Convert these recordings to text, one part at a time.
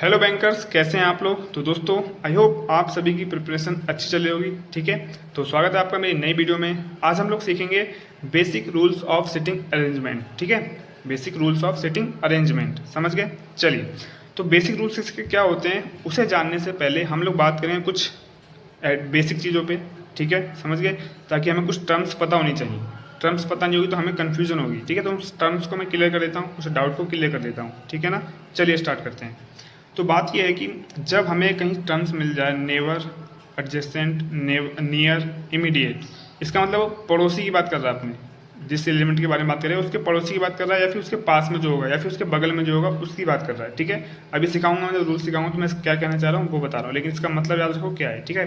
Hello bankers, कैसे हैं आप लोग। तो दोस्तों आई होप आप सभी की प्रिपरेशन अच्छी चल रही होगी। ठीक है, तो स्वागत है आपका मेरी नई वीडियो में। आज हम लोग सीखेंगे basic rules of sitting arrangement. ठीक है, basic rules of sitting arrangement, समझ गए। चलिए, तो बेसिक रूल्स इसके क्या होते हैं उसे जानने से पहले हम लोग बात करें कुछ बेसिक चीज़ों पे। ठीक है, समझ गए, ताकि हमें कुछ टर्म्स पता होनी चाहिए। टर्म्स पता नहीं होगी तो हमें कन्फ्यूजन होगी। ठीक है, तो उस टर्म्स को मैं क्लियर कर देता हूँ, उस डाउट को क्लियर कर देता हूँ। ठीक है ना, चलिए स्टार्ट करते हैं। तो बात यह है कि जब हमें कहीं टर्म्स मिल जाए, नेवर, एडजेसेंट, नियर, इमीडिएट, इसका मतलब वो पड़ोसी की बात कर रहा है। अपने जिस एलिमेंट के बारे में बात कर रहे हैं उसके पड़ोसी की बात कर रहा है, या फिर उसके पास में जो होगा, या फिर उसके बगल में जो होगा उसकी बात कर रहा है। ठीक है, अभी सिखाऊंगा, मैं जब रूल सिखाऊंगा तो मैं क्या कहना चाह रहा हूँ वो बता रहा हूँ, लेकिन इसका मतलब याद रखो क्या है। ठीक है,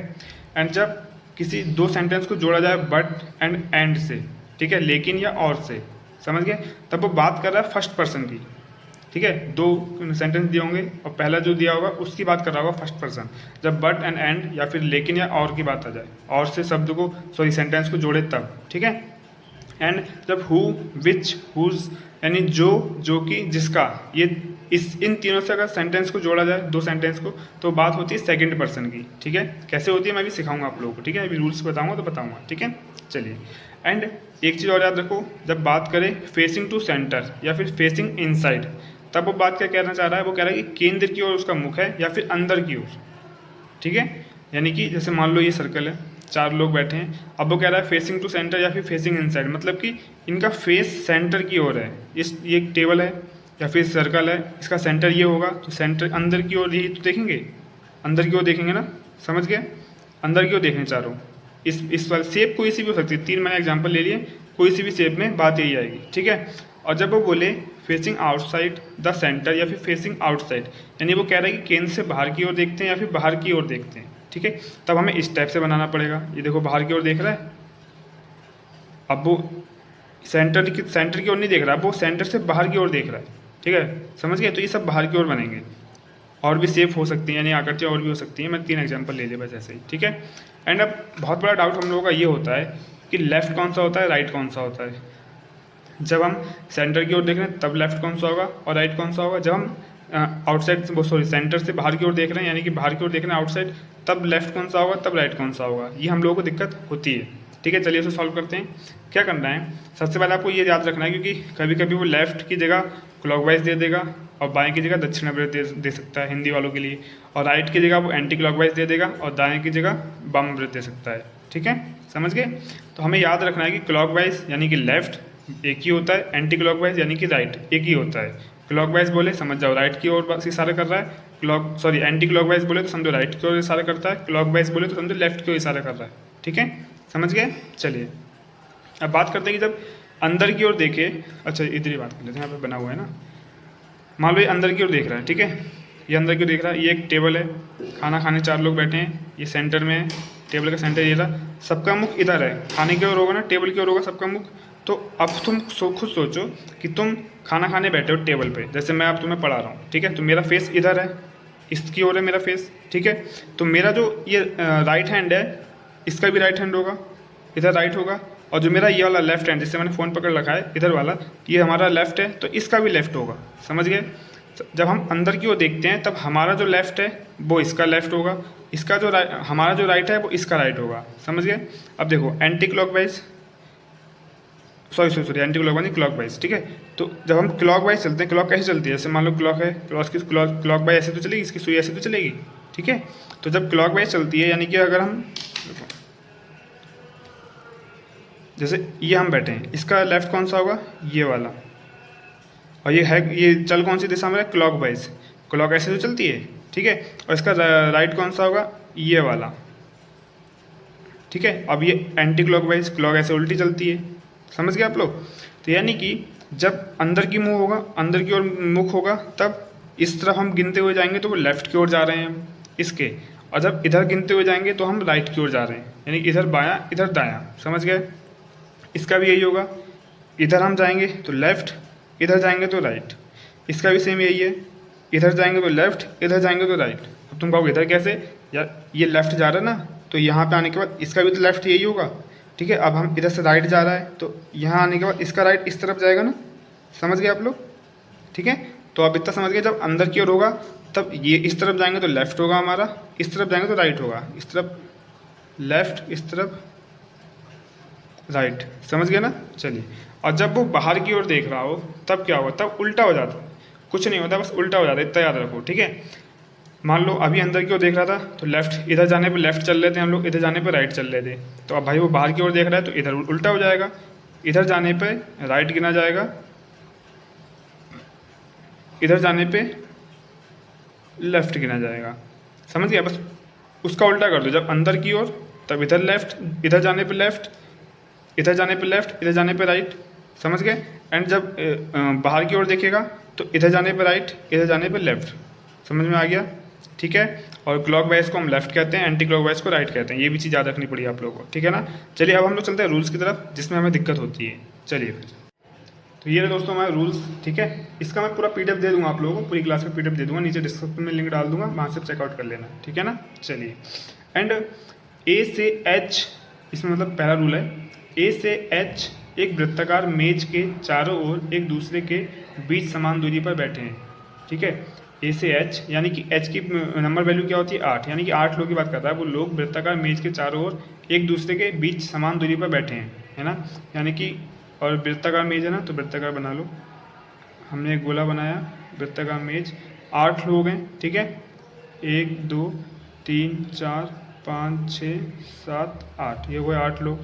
एंड जब किसी दो सेंटेंस को जोड़ा जाए बट एंड से, ठीक है, लेकिन या और से, समझ गए, तब वो बात कर रहा है फर्स्ट पर्सन की। ठीक है, दो सेंटेंस दिए होंगे और पहला जो दिया होगा उसकी बात कर रहा होगा फर्स्ट पर्सन। जब बट एंड या फिर लेकिन या और की बात आ जाए, और से शब्द को सेंटेंस को जोड़े तब। ठीक है, एंड जब हु, विच, हुज, यानी जो कि, जिसका, ये इन तीनों से अगर सेंटेंस को जोड़ा जाए, दो सेंटेंस को, तो बात होती है सेकंड पर्सन की। ठीक है, कैसे होती है मैं भी सिखाऊंगा आप लोगों को। ठीक है, अभी रूल्स बताऊंगा तो बताऊंगा। ठीक है, चलिए, एंड एक चीज़ और याद रखो, जब बात करें फेसिंग टू सेंटर या फिर फेसिंग इनसाइड, तब वो बात क्या कहना चाह रहा है, वो कह रहा है कि केंद्र की ओर उसका मुख है या फिर अंदर की ओर। ठीक है, यानी कि जैसे मान लो ये सर्कल है, चार लोग बैठे हैं, अब वो कह रहा है फेसिंग टू सेंटर या फिर फेसिंग इनसाइड, मतलब कि इनका फेस सेंटर की ओर है। ये एक टेबल है या फिर सर्कल है, इसका सेंटर ये होगा, तो सेंटर अंदर की ओर, यही तो देखेंगे, अंदर की ओर देखेंगे ना, समझ गए, अंदर की ओर देखने चाह रहा हूँ। इस वाले शेप कोई सी भी हो सकती है, तीन मैंने एग्जाम्पल ले लिए, कोई सी भी शेप में बात यही आएगी। ठीक है, और जब वो बोले फेसिंग आउटसाइड द सेंटर या फिर फेसिंग आउटसाइड, यानी वो कह रहा है कि केंद्र से बाहर की ओर देखते हैं या फिर बाहर की ओर देखते हैं। ठीक है, तब हमें इस टाइप से बनाना पड़ेगा। ये देखो बाहर की ओर देख रहा है, अब वो सेंटर की ओर नहीं देख रहा, अब वो सेंटर से बाहर की ओर देख रहा है। ठीक है, समझ गए, तो ये सब बाहर की ओर बनेंगे। और भी सेफ हो सकती हैं, यानी आकृतियाँ और भी हो सकती हैं, मैं तीन एग्जांपल ले लिया बस ऐसे ही। ठीक है, एंड अब बहुत बड़ा डाउट हम लोगों का ये होता है कि लेफ़्ट कौन सा होता है, राइट कौन सा होता है। जब हम सेंटर की ओर देख रहे हैं तब लेफ्ट कौन सा होगा और राइट कौन सा होगा। जब हम आउटसाइड सेंटर से बाहर की ओर देख रहे हैं, यानी कि बाहर की ओर देख रहे हैं आउटसाइड, तब लेफ्ट कौन सा होगा, तब राइट कौन सा होगा। ये हम लोगों को दिक्कत होती है। ठीक है, चलिए इसे सॉल्व करते हैं। क्या करना है, सबसे पहले आपको ये याद रखना है, क्योंकि कभी कभी वो लेफ्ट की जगह क्लॉकवाइज दे देगा और बाएं की जगह दक्षिणावर्त दे सकता है हिंदी वालों के लिए, और राइट की जगह वो एंटी क्लॉकवाइज दे देगा और दाएं की जगह वामावर्त दे सकता है। ठीक है, समझ गए। तो हमें याद रखना है कि क्लॉकवाइज यानी कि लेफ्ट एक ही होता है, एंटी क्लॉकवाइज यानी कि राइट एक ही होता है। क्लॉकवाइज बोले समझ जाओ राइट की ओर इशारा कर रहा है, एंटी क्लॉकवाइज बोले तो समझो राइट की ओर इशारा करता है, क्लॉकवाइज बोले तो समझो लेफ्ट की ओर इशारा कर रहा है। ठीक है, समझ गए। चलिए अब बात करते हैं कि जब अंदर की ओर देखे, अच्छा इधर ही बात कर लेते हैं, यहाँ पे बना हुआ है ना, मान लो ये अंदर की ओर देख रहा है। ठीक है, ये अंदर की ओर देख रहा है, ये एक टेबल है, खाना खाने चार लोग बैठे हैं, ये सेंटर में है, टेबल का सेंटर ये रहा, सबका मुख इधर है, खाने की ओर होगा ना, टेबल की ओर होगा सबका मुख। तो अब तुम खुद सोचो कि तुम खाना खाने बैठे हो टेबल पे, जैसे मैं अब तुम्हें पढ़ा रहा हूँ। ठीक है, तो मेरा फेस इधर है, इसकी ओर है मेरा फेस। ठीक है, तो मेरा जो ये राइट हैंड है, इसका भी राइट हैंड होगा, इधर राइट होगा, और जो मेरा ये वाला लेफ्ट हैंड जिससे मैंने फ़ोन पकड़ रखा है इधर वाला, ये हमारा लेफ्ट है, तो इसका भी लेफ्ट होगा। समझ गए। जब हम अंदर की ओर देखते हैं तब हमारा जो लेफ्ट है वो इसका लेफ्ट होगा, इसका जो हमारा जो राइट है वो इसका राइट होगा। समझ गए। अब देखो anti clockwise, sorry anti clock नहीं क्लॉकवाइज। ठीक है, तो जब हम क्लॉकवाइज चलते हैं, क्लॉक कैसे चलती है, जैसे मान लो क्लॉक है, क्लॉकवाइज ऐसे तो चलेगी, इसकी सुई ऐसे तो चलेगी। ठीक है, तो जब क्लॉकवाइज चलती है, यानी कि अगर हम जैसे ये हम बैठे हैं, इसका लेफ्ट कौन सा होगा, ये वाला, और ये है, ये चल कौन सी दिशा में है, क्लॉकवाइज, क्लॉक ऐसे तो चलती है। ठीक है, और इसका राइट कौन सा होगा, ये वाला। ठीक है, अब ये एंटी क्लॉकवाइज, क्लॉक ऐसे उल्टी चलती है। समझ गए आप लोग। तो यानी कि जब अंदर की मुँह होगा, अंदर की ओर मुख होगा, तब इस तरफ हम गिनते हुए जाएंगे तो वो लेफ्ट की ओर जा रहे हैं इसके, और जब इधर गिनते हुए जाएंगे तो हम राइट की ओर जा रहे हैं, यानी इधर बायां इधर दायां। समझ गए। इसका भी यही होगा, इधर हम जाएंगे तो लेफ्ट, इधर जाएंगे तो राइट। इसका भी सेम यही है, इधर जाएंगे तो लेफ्ट, इधर जाएंगे तो राइट। अब तुम कहोगे इधर कैसे, यार ये लेफ्ट जा रहा है ना, तो यहाँ पे आने के बाद इसका भी तो लेफ्ट यही होगा। ठीक है, अब हम इधर से राइट जा रहा है तो यहाँ आने के बाद इसका राइट इस तरफ जाएगा ना। समझ गए आप लोग। ठीक है, तो अब इतना समझ गए, जब अंदर की ओर होगा तब ये इस तरफ जाएंगे तो लेफ्ट होगा हमारा, इस तरफ जाएंगे तो राइट होगा, इस तरफ लेफ्ट, इस तरफ राइट। समझ गए ना? चलिए, और जब वो बाहर की ओर देख रहा हो तब क्या होगा? तब उल्टा हो जाता है, कुछ नहीं होता, बस उल्टा हो जाता है, इतना याद रखो, ठीक है। मान लो अभी अंदर की ओर देख रहा था तो लेफ्ट, इधर जाने पे लेफ्ट चल रहे थे हम लोग, इधर जाने पे राइट चल रहे थे। तो अब भाई वो बाहर की ओर देख रहा है तो इधर उल्टा हो जाएगा, इधर जाने पे राइट गिना जाएगा, इधर जाने पे लेफ्ट गिना जाएगा। समझ गया? बस उसका उल्टा कर दो, जब अंदर की ओर तब इधर लेफ्ट, इधर जाने पे लेफ्ट, इधर जाने पे लेफ्ट, इधर जाने पे राइट। समझ गए? एंड जब बाहर की ओर देखेगा तो इधर जाने पे राइट, इधर जाने पे लेफ्ट। समझ में आ गया? ठीक है। और क्लॉक वाइज को हम लेफ्ट कहते हैं, एंटी क्लॉक वाइज को राइट कहते हैं। ये भी चीज़ याद रखनी पड़ी आप लोगों को, ठीक है ना। चलिए अब हम लोग चलते हैं रूल्स की तरफ, जिसमें हमें दिक्कत होती है। चलिए फिर, तो ये रहे दोस्तों हमारे रूल्स, ठीक है। इसका मैं पूरा पीडीएफ दे दूंगा आप लोगों को, पूरी क्लास का पीडीएफ दे दूंगा, नीचे डिस्क्रिप्शन में लिंक डाल दूंगा, वहाँ से चेकआउट कर लेना, ठीक है ना। चलिए, एंड ए से एच, इसमें मतलब पहला रूल है, ए से एच एक वृत्ताकार मेज के चारों ओर एक दूसरे के बीच समान दूरी पर बैठे हैं, ठीक है। ए से एच यानी कि एच की नंबर वैल्यू क्या होती है? 8, यानी कि 8 लोग की बात करता है। वो लोग वृत्ताकार मेज के चारों ओर एक दूसरे के बीच समान दूरी पर बैठे हैं, है ना। यानी कि, और वृत्ताकार मेज है ना, तो वृत्ताकार बना लो। हमने एक गोला बनाया, वृत्ताकार मेज, 8 लोग हैं, ठीक है। 1 2 3 4 5 6 7 8, ये हुए 8 लोग,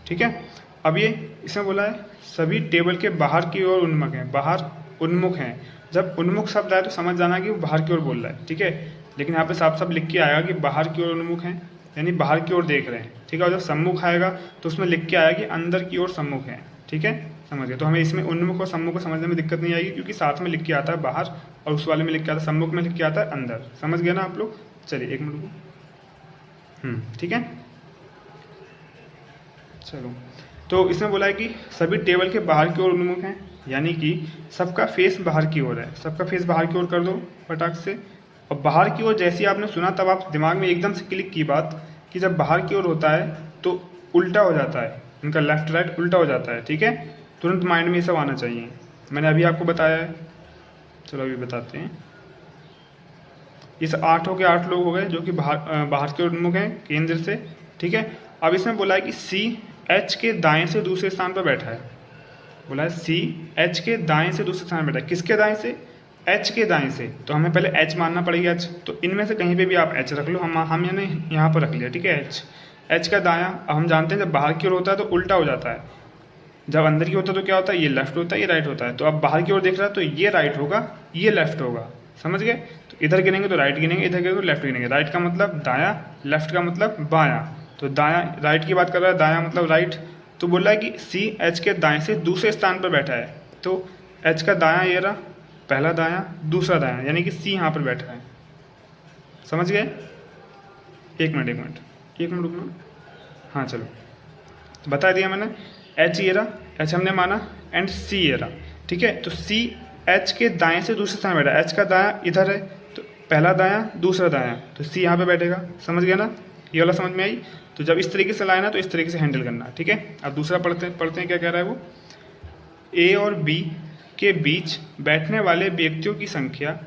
ठीक है। अब ये इसमें बोला है सभी टेबल के बाहर की ओर उन्मुख हैं, बाहर उन्मुख हैं। जब उन्मुख शब्द आए तो समझ जाना कि वो बाहर की ओर बोल रहा है, ठीक है। लेकिन यहाँ पे साफ साफ लिख के आएगा कि बाहर की ओर उन्मुख हैं, यानी बाहर की ओर देख रहे हैं, ठीक है। और जब सम्मुख आएगा तो उसमें लिख के आएगा कि अंदर की ओर सम्मुख है, ठीक है। समझ गए? तो हमें इसमें उन्मुख और सम्मुख को समझने में दिक्कत नहीं आएगी, क्योंकि साथ में लिख के आता है बाहर और उस वाले में लिख के आता है, सम्मुख में लिख के आता है अंदर। समझ गए ना आप लोग? चलिए एक मिनट को, ठीक है। चलो, तो इसमें बोला है कि सभी टेबल के बाहर की ओर उन्मुख हैं, यानी कि सबका फेस बाहर की ओर है। सबका फेस बाहर की ओर कर दो फटाक से। और बाहर की ओर जैसे ही आपने सुना तब आप दिमाग में एकदम से क्लिक की बात कि जब बाहर की ओर होता है तो उल्टा हो जाता है, इनका लेफ्ट राइट उल्टा हो जाता है, ठीक है। तुरंत माइंड में ये सब आना चाहिए, मैंने अभी आपको बताया है। चलो अभी बताते हैं। इस 8 के 8 लोग हो गए जो कि बाहर की ओर उन्मुख हैं केंद्र से, ठीक है। अब इसमें बोला है कि सी एच के दाएं से दूसरे स्थान पर बैठा है। बोला है सी एच के दाएं से दूसरे स्थान पर बैठा है। किसके दाएं से? एच के दाएं से। तो हमें पहले एच मानना पड़ेगा एच, तो इनमें से कहीं पे भी आप एच रख लो, हम यानी यहाँ पर रख लिया, ठीक है। एच का दायां, अब हम जानते हैं जब बाहर की ओर होता है तो उल्टा हो जाता है, जब अंदर की होता है तो क्या होता है? ये लेफ्ट होता है, ये राइट होता है। तो अब बाहर की ओर देख रहा है तो ये राइट होगा, ये लेफ्ट होगा। समझ गए? तो इधर गिनेंगे तो राइट गिनेंगे, इधर गिनेंगे तो लेफ्ट गिनेंगे। राइट का मतलब दायां, लेफ्ट का मतलब बायां। तो दायां, राइट की बात कर रहा है, दायां मतलब राइट। तो बोल रहा है कि सी एच के दाएं से दूसरे स्थान पर बैठा है। तो एच का दायां ये रहा, पहला दायां, दूसरा दायां, यानी कि सी यहाँ पर बैठा है। समझ गए? एक मिनट रुकना। हाँ चलो, बता दिया मैंने। एच ये रहा, एच हमने माना, एंड सी ये रहा, ठीक है। तो सी एच के दाएं से दूसरे स्थान बैठा है। एच का दायां इधर है, तो पहला दायां, दूसरा दायां, तो सी यहाँ पे बैठेगा। समझ गया ना? ये वाला समझ में आई? तो जब इस तरीके से लाए ना तो इस तरीके से हैंडल करना, ठीक है। अब दूसरा पढ़ते हैं क्या कह रहा है वो। ए और बी के बीच बैठने वाले व्यक्तियों की संख्या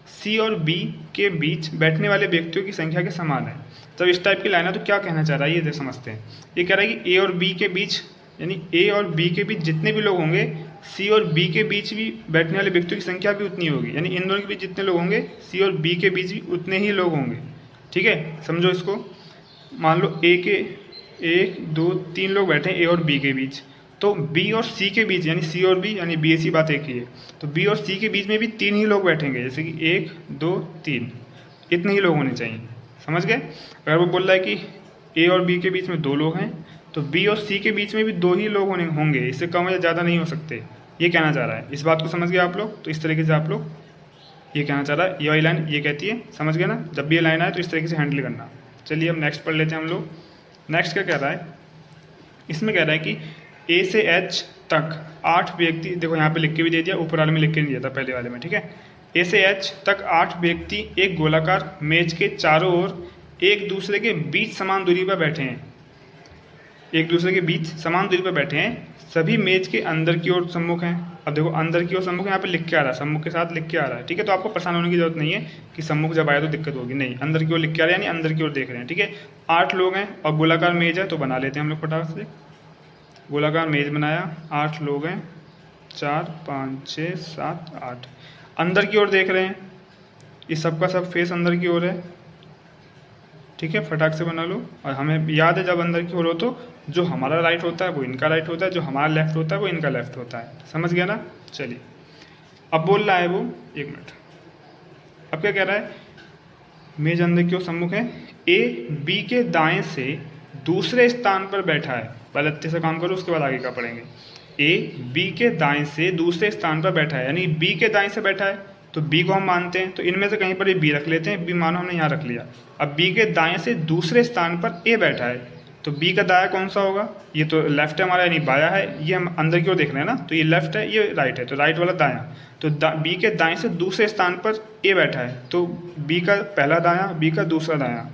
सी और बी के बीच बैठने वाले व्यक्तियों की संख्या के समान है। जब इस टाइप की लाइन है तो क्या कहना चाह रहा है ये समझते हैं। ये कह रहा है कि ए और बी के बीच, यानी ए और बी के बीच जितने भी लोग होंगे, सी और बी के बीच भी बैठने वाले व्यक्तियों की संख्या भी उतनी होगी। यानी इन दोनों के बीच जितने लोग होंगे, सी और बी के बीच भी उतने ही लोग होंगे, ठीक है। समझो इसको। मान लो ए के 1 2 3 लोग बैठे हैं ए और बी के बीच, तो बी और सी के बीच, यानी सी और बी, यानी बी सी बात एक ही है, तो बी और सी के बीच में भी 3 ही लोग बैठेंगे, जैसे कि 1 2 3, इतने ही लोग होने चाहिए। समझ गए? अगर वो बोल रहा है कि ए और बी के बीच में 2 लोग हैं, तो बी और सी के बीच में भी 2 ही लोग होंगे, इससे कम या ज़्यादा नहीं हो सकते, ये कहना चाह रहा है। इस बात को समझ गए आप लोग? तो इस तरीके से आप लोग ये कहना चाह रहा है, ये वाली लाइन ये कहती है। समझ गए ना? जब भी ये लाइन आए तो इस तरीके से हैंडल करना। चलिए अब नेक्स्ट पढ़ लेते हैं हम लोग। नेक्स्ट क्या कह रहा है? इसमें कह रहा है कि ए से एच तक 8 व्यक्ति, देखो यहाँ पे लिख के भी दे दिया, ऊपर वाले में लिख के नहीं दिया था पहले वाले में, ठीक है। ए से एच तक 8 व्यक्ति एक गोलाकार मेज के चारों ओर एक दूसरे के बीच समान दूरी पर बैठे हैं। एक दूसरे के बीच समान दूरी पर बैठे हैं, सभी मेज के अंदर की ओर सम्मुख हैं। अब देखो अंदर की ओर सम्मुख यहाँ पे लिख के आ रहा है, सम्मुख के साथ लिख के आ रहा है, ठीक है। तो आपको परेशान होने की जरूरत नहीं है कि सम्मुख जब आया तो दिक्कत होगी, नहीं, अंदर की ओर लिख के आ रहा है यानी अंदर की ओर देख रहे हैं, ठीक है। 8 लोग हैं और गोलाकार मेज है, तो बना लेते हैं हम लोग फटाफट से। गोलाकार मेज बनाया, 8 लोग हैं, 4 5 6 7 8, अंदर की ओर देख रहे हैं, ये सबका सब फेस अंदर की ओर है, ठीक है। फटाक से बना लो। और हमें याद है जब अंदर की ओर हो तो जो हमारा राइट होता है वो इनका राइट होता है, जो हमारा लेफ्ट होता है वो इनका लेफ्ट होता है, समझ गया ना। चलिए अब बोल रहा है वो, एक मिनट, अब क्या कह रहा है, मेज अंदर की ओर सम्मुख है, ए बी के दाएं से दूसरे स्थान पर बैठा है, पहले अच्छे से काम करो उसके बाद आगे का पढ़ेंगे। ए बी के दाएं से दूसरे स्थान पर बैठा है, यानी बी के दाएं से बैठा है तो बी को हम मानते हैं, तो इनमें से कहीं पर ये बी रख लेते हैं, बी मानो हमने यहाँ रख लिया। अब बी के दाएं से दूसरे स्थान पर ए बैठा है, तो बी का दाया कौन सा होगा, ये तो लेफ्ट है हमारा यानी बाया है, ये हम अंदर की ओर देख रहे हैं ना, तो ये लेफ्ट है ये राइट है, तो राइट वाला दाया। तो बी के दाएं से दूसरे स्थान पर ए बैठा है, तो बी का पहला दाया, बी का दूसरा दाया,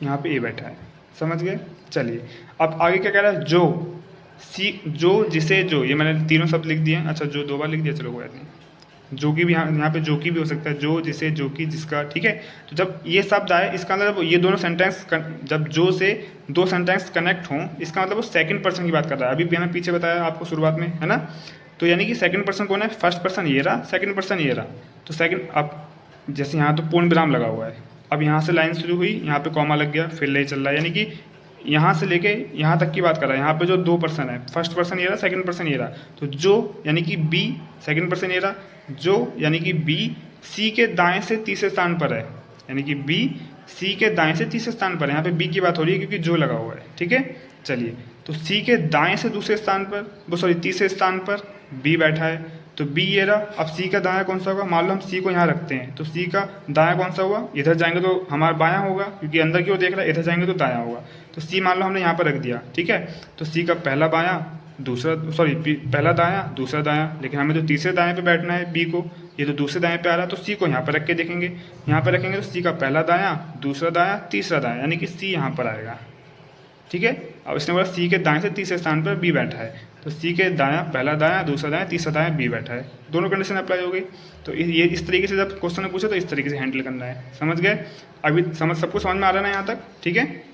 यहाँ पे ए बैठा है, समझ गए। चलिए अब आगे क्या कह रहा है, जो सी, जो जिसे जो, ये मैंने तीनों शब्द लिख दिए हैं, अच्छा जो 2 बार लिख दिया, चलो कोई बात नहीं, जो की भी यहाँ पे जो की भी हो सकता है, जो जिसे जो की जिसका, ठीक है। तो जब ये शब्द आए इसका मतलब ये दोनों सेंटेंस जब जो से 2 सेंटेंस कनेक्ट हों, इसका मतलब वो सेकंड पर्सन की बात कर रहा है। अभी मैंने पीछे बताया आपको शुरुआत में, है ना। तो यानी कि सेकंड पर्सन कौन है, फर्स्ट पर्सन ये रहा, सेकंड पर्सन ये रहा। तो सेकंड, अब जैसे यहाँ तो पूर्ण विराम लगा हुआ है, अब यहाँ से लाइन शुरू हुई, यहाँ पे कॉमा लग गया, फिर ले चल रहा है, यानी कि यहाँ से लेके यहाँ तक की बात कर रहा है। यहाँ पे जो 2 पर्सन है, फर्स्ट पर्सन ये रहा, सेकंड पर्सन ये रहा, तो जो यानी कि बी, सेकंड पर्सन ये रहा, जो यानी कि बी सी के दाएं से तीसरे स्थान पर है, यानी कि बी सी के दाएं से तीसरे स्थान पर है, यहाँ पे बी की बात हो रही है क्योंकि जो लगा हुआ है, ठीक है। चलिए तो सी के दाएं से दूसरे स्थान पर, वो सॉरी तीसरे स्थान पर बी बैठा है, तो बी ये रहा। अब सी का दायां कौन सा होगा, मान लो हम सी को यहाँ रखते हैं, तो सी का दायां कौन सा हुआ, इधर जाएंगे तो हमारा बायां होगा क्योंकि अंदर की ओर देख रहा है, इधर जाएंगे तो दायां होगा। तो सी मान लो हमने यहाँ पर रख दिया, ठीक है। तो सी का पहला बायां, दूसरा सॉरी पहला दायां दूसरा दायां, लेकिन हमें तो तीसरे दाएं पे बैठना है बी को, ये तो दूसरे दाएं पे आ रहा है, तो सी को यहाँ पर रख के देखेंगे, यहाँ पर रखेंगे तो सी का पहला दायां दूसरा दायां तीसरा दायां, यानी कि सी यहाँ पर आएगा, ठीक है। अब इसने बोला सी के दाएं से तीसरे स्थान पर बी बैठा है, तो सी के दायां पहला दायां दूसरा दायां तीसरा दायां बी बैठा है, दोनों कंडीशन अप्लाई हो गई। तो ये इस तरीके से जब क्वेश्चन ने पूछा तो इस तरीके से हैंडल करना है, समझ गए। अभी सबको समझ में आ रहा है ना यहाँ तक, ठीक है।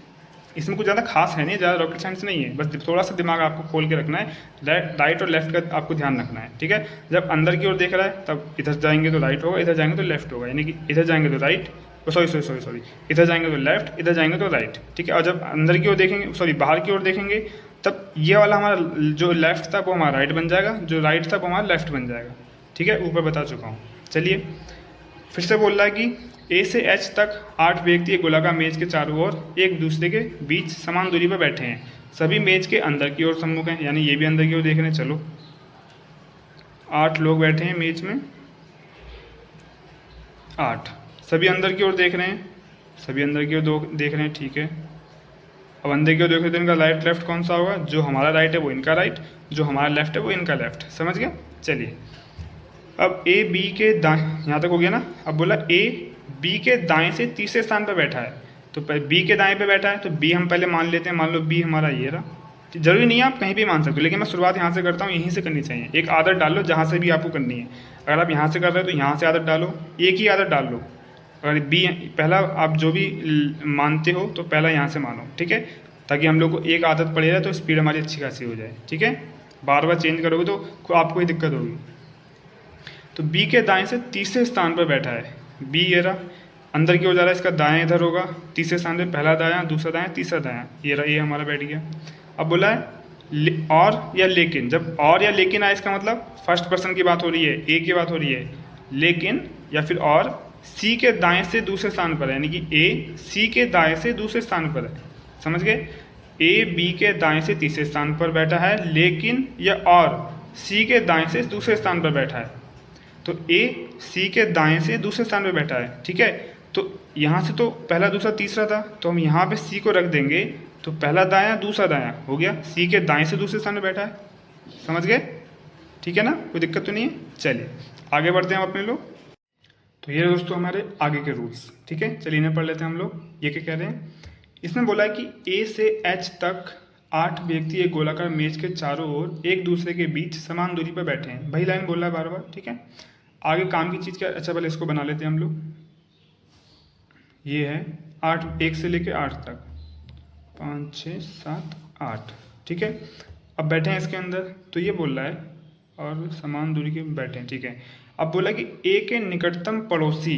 इसमें कुछ ज़्यादा खास है नहीं, ज़्यादा रॉकेट साइंस नहीं है, बस थोड़ा सा दिमाग आपको खोल के रखना है, राइट और लेफ्ट का आपको ध्यान रखना है, ठीक है। जब अंदर की ओर देख रहा है तब इधर जाएंगे तो राइट होगा, इधर जाएंगे तो लेफ्ट होगा, यानी कि इधर जाएंगे तो राइट, सॉरी इधर जाएंगे तो लेफ्ट, इधर जाएंगे तो राइट, ठीक है। और जब अंदर की ओर देखेंगे, सॉरी बाहर की ओर देखेंगे, तब ये वाला हमारा जो लेफ्ट था वो हमारा राइट बन जाएगा, जो राइट था वो हमारा लेफ्ट बन जाएगा, ठीक है। ऊपर बता चुका हूँ। चलिए फिर से बोल रहा है कि ए से एच तक 8 व्यक्ति एक गोलाकार मेज के चारों ओर एक दूसरे के बीच समान दूरी पर बैठे हैं, सभी मेज के अंदर की ओर सम्मुख हैं, यानी ये भी अंदर की ओर देख रहे हैं। चलो 8 लोग बैठे हैं मेज में, 8 सभी अंदर की ओर देख रहे हैं, सभी अंदर की ओर देख रहे हैं, ठीक है। अब अंदर की ओर देख रहे हैं तो इनका राइट लेफ्ट कौन सा होगा, जो हमारा राइट है वो इनका राइट, जो हमारा लेफ्ट है वो इनका लेफ्ट, समझ गया। चलिए अब ए बी के दाएं, यहाँ तक हो गया ना। अब बोला ए बी के दाएं से तीसरे स्थान पर बैठा है, तो बी के दाएं पे बैठा है, तो बी हम पहले मान लेते हैं, मान लो बी हमारा ये रहा, जरूरी नहीं है आप कहीं भी मान सकते हो, लेकिन मैं शुरुआत यहाँ से करता हूँ, यहीं से करनी चाहिए। एक आदत डाल लो जहाँ से भी आपको करनी है, अगर आप यहाँ से कर रहे हो तो यहाँ से आदत डालो, एक ही आदत डाल लो। अगर बी पहला आप जो भी मानते हो तो पहला यहाँ से मानो, ठीक है, ताकि हम लोग को एक आदत पड़े रहे तो स्पीड हमारी अच्छी खासी हो जाए, ठीक है। बार बार चेंज करोगे तो आपको ही दिक्कत होगी। तो बी के दाएं से तीसरे स्थान पर बैठा है, बी ये रहा, अंदर की ओर जा रहा है, इसका दाएं इधर होगा, तीसरे स्थान पे पहला दायां दूसरा दायां तीसरा दायां, ये रहा, ये हमारा बैठ गया। अब बोला है और या लेकिन, जब और या लेकिन आए इसका मतलब फर्स्ट पर्सन की बात हो रही है, ए की बात हो रही है, लेकिन या फिर और सी के दाएं से दूसरे स्थान पर है, यानी कि ए सी के दाएं से दूसरे स्थान पर है, समझ गए। ए बी के दाएं से तीसरे स्थान पर बैठा है, लेकिन या और सी के दाएं से दूसरे स्थान पर बैठा है, तो ए सी के दाएं से दूसरे स्थान पर बैठा है, ठीक है। तो यहाँ से तो पहला दूसरा तीसरा था, तो हम यहाँ पे सी को रख देंगे, तो पहला दायां दूसरा दायां हो गया, सी के दाएं से दूसरे स्थान पर बैठा है, समझ गए, ठीक है ना, कोई दिक्कत तो नहीं है। चलिए आगे बढ़ते हैं हम अपने लोग। तो ये दोस्तों हमारे आगे के रूल्स, ठीक है। चलिए इन्हें पढ़ लेते हैं हम लोग। ये क्या कह रहे हैं, इसमें बोला है कि ए से एच तक 8 व्यक्ति एक गोलाकार मेज के चारों ओर एक दूसरे के बीच समान दूरी पर बैठे हैं। वही लाइन बोल रहा है बार बार, ठीक है। आगे काम की चीज़ क्या, अच्छा पहले इसको बना लेते हैं हम लोग। ये है 8, 1 से लेके 8 तक, 5 6 7 8, ठीक है। अब बैठे हैं इसके अंदर, तो ये बोल रहा है और समान दूरी के बैठे हैं, ठीक है। अब बोला कि ए के निकटतम पड़ोसी,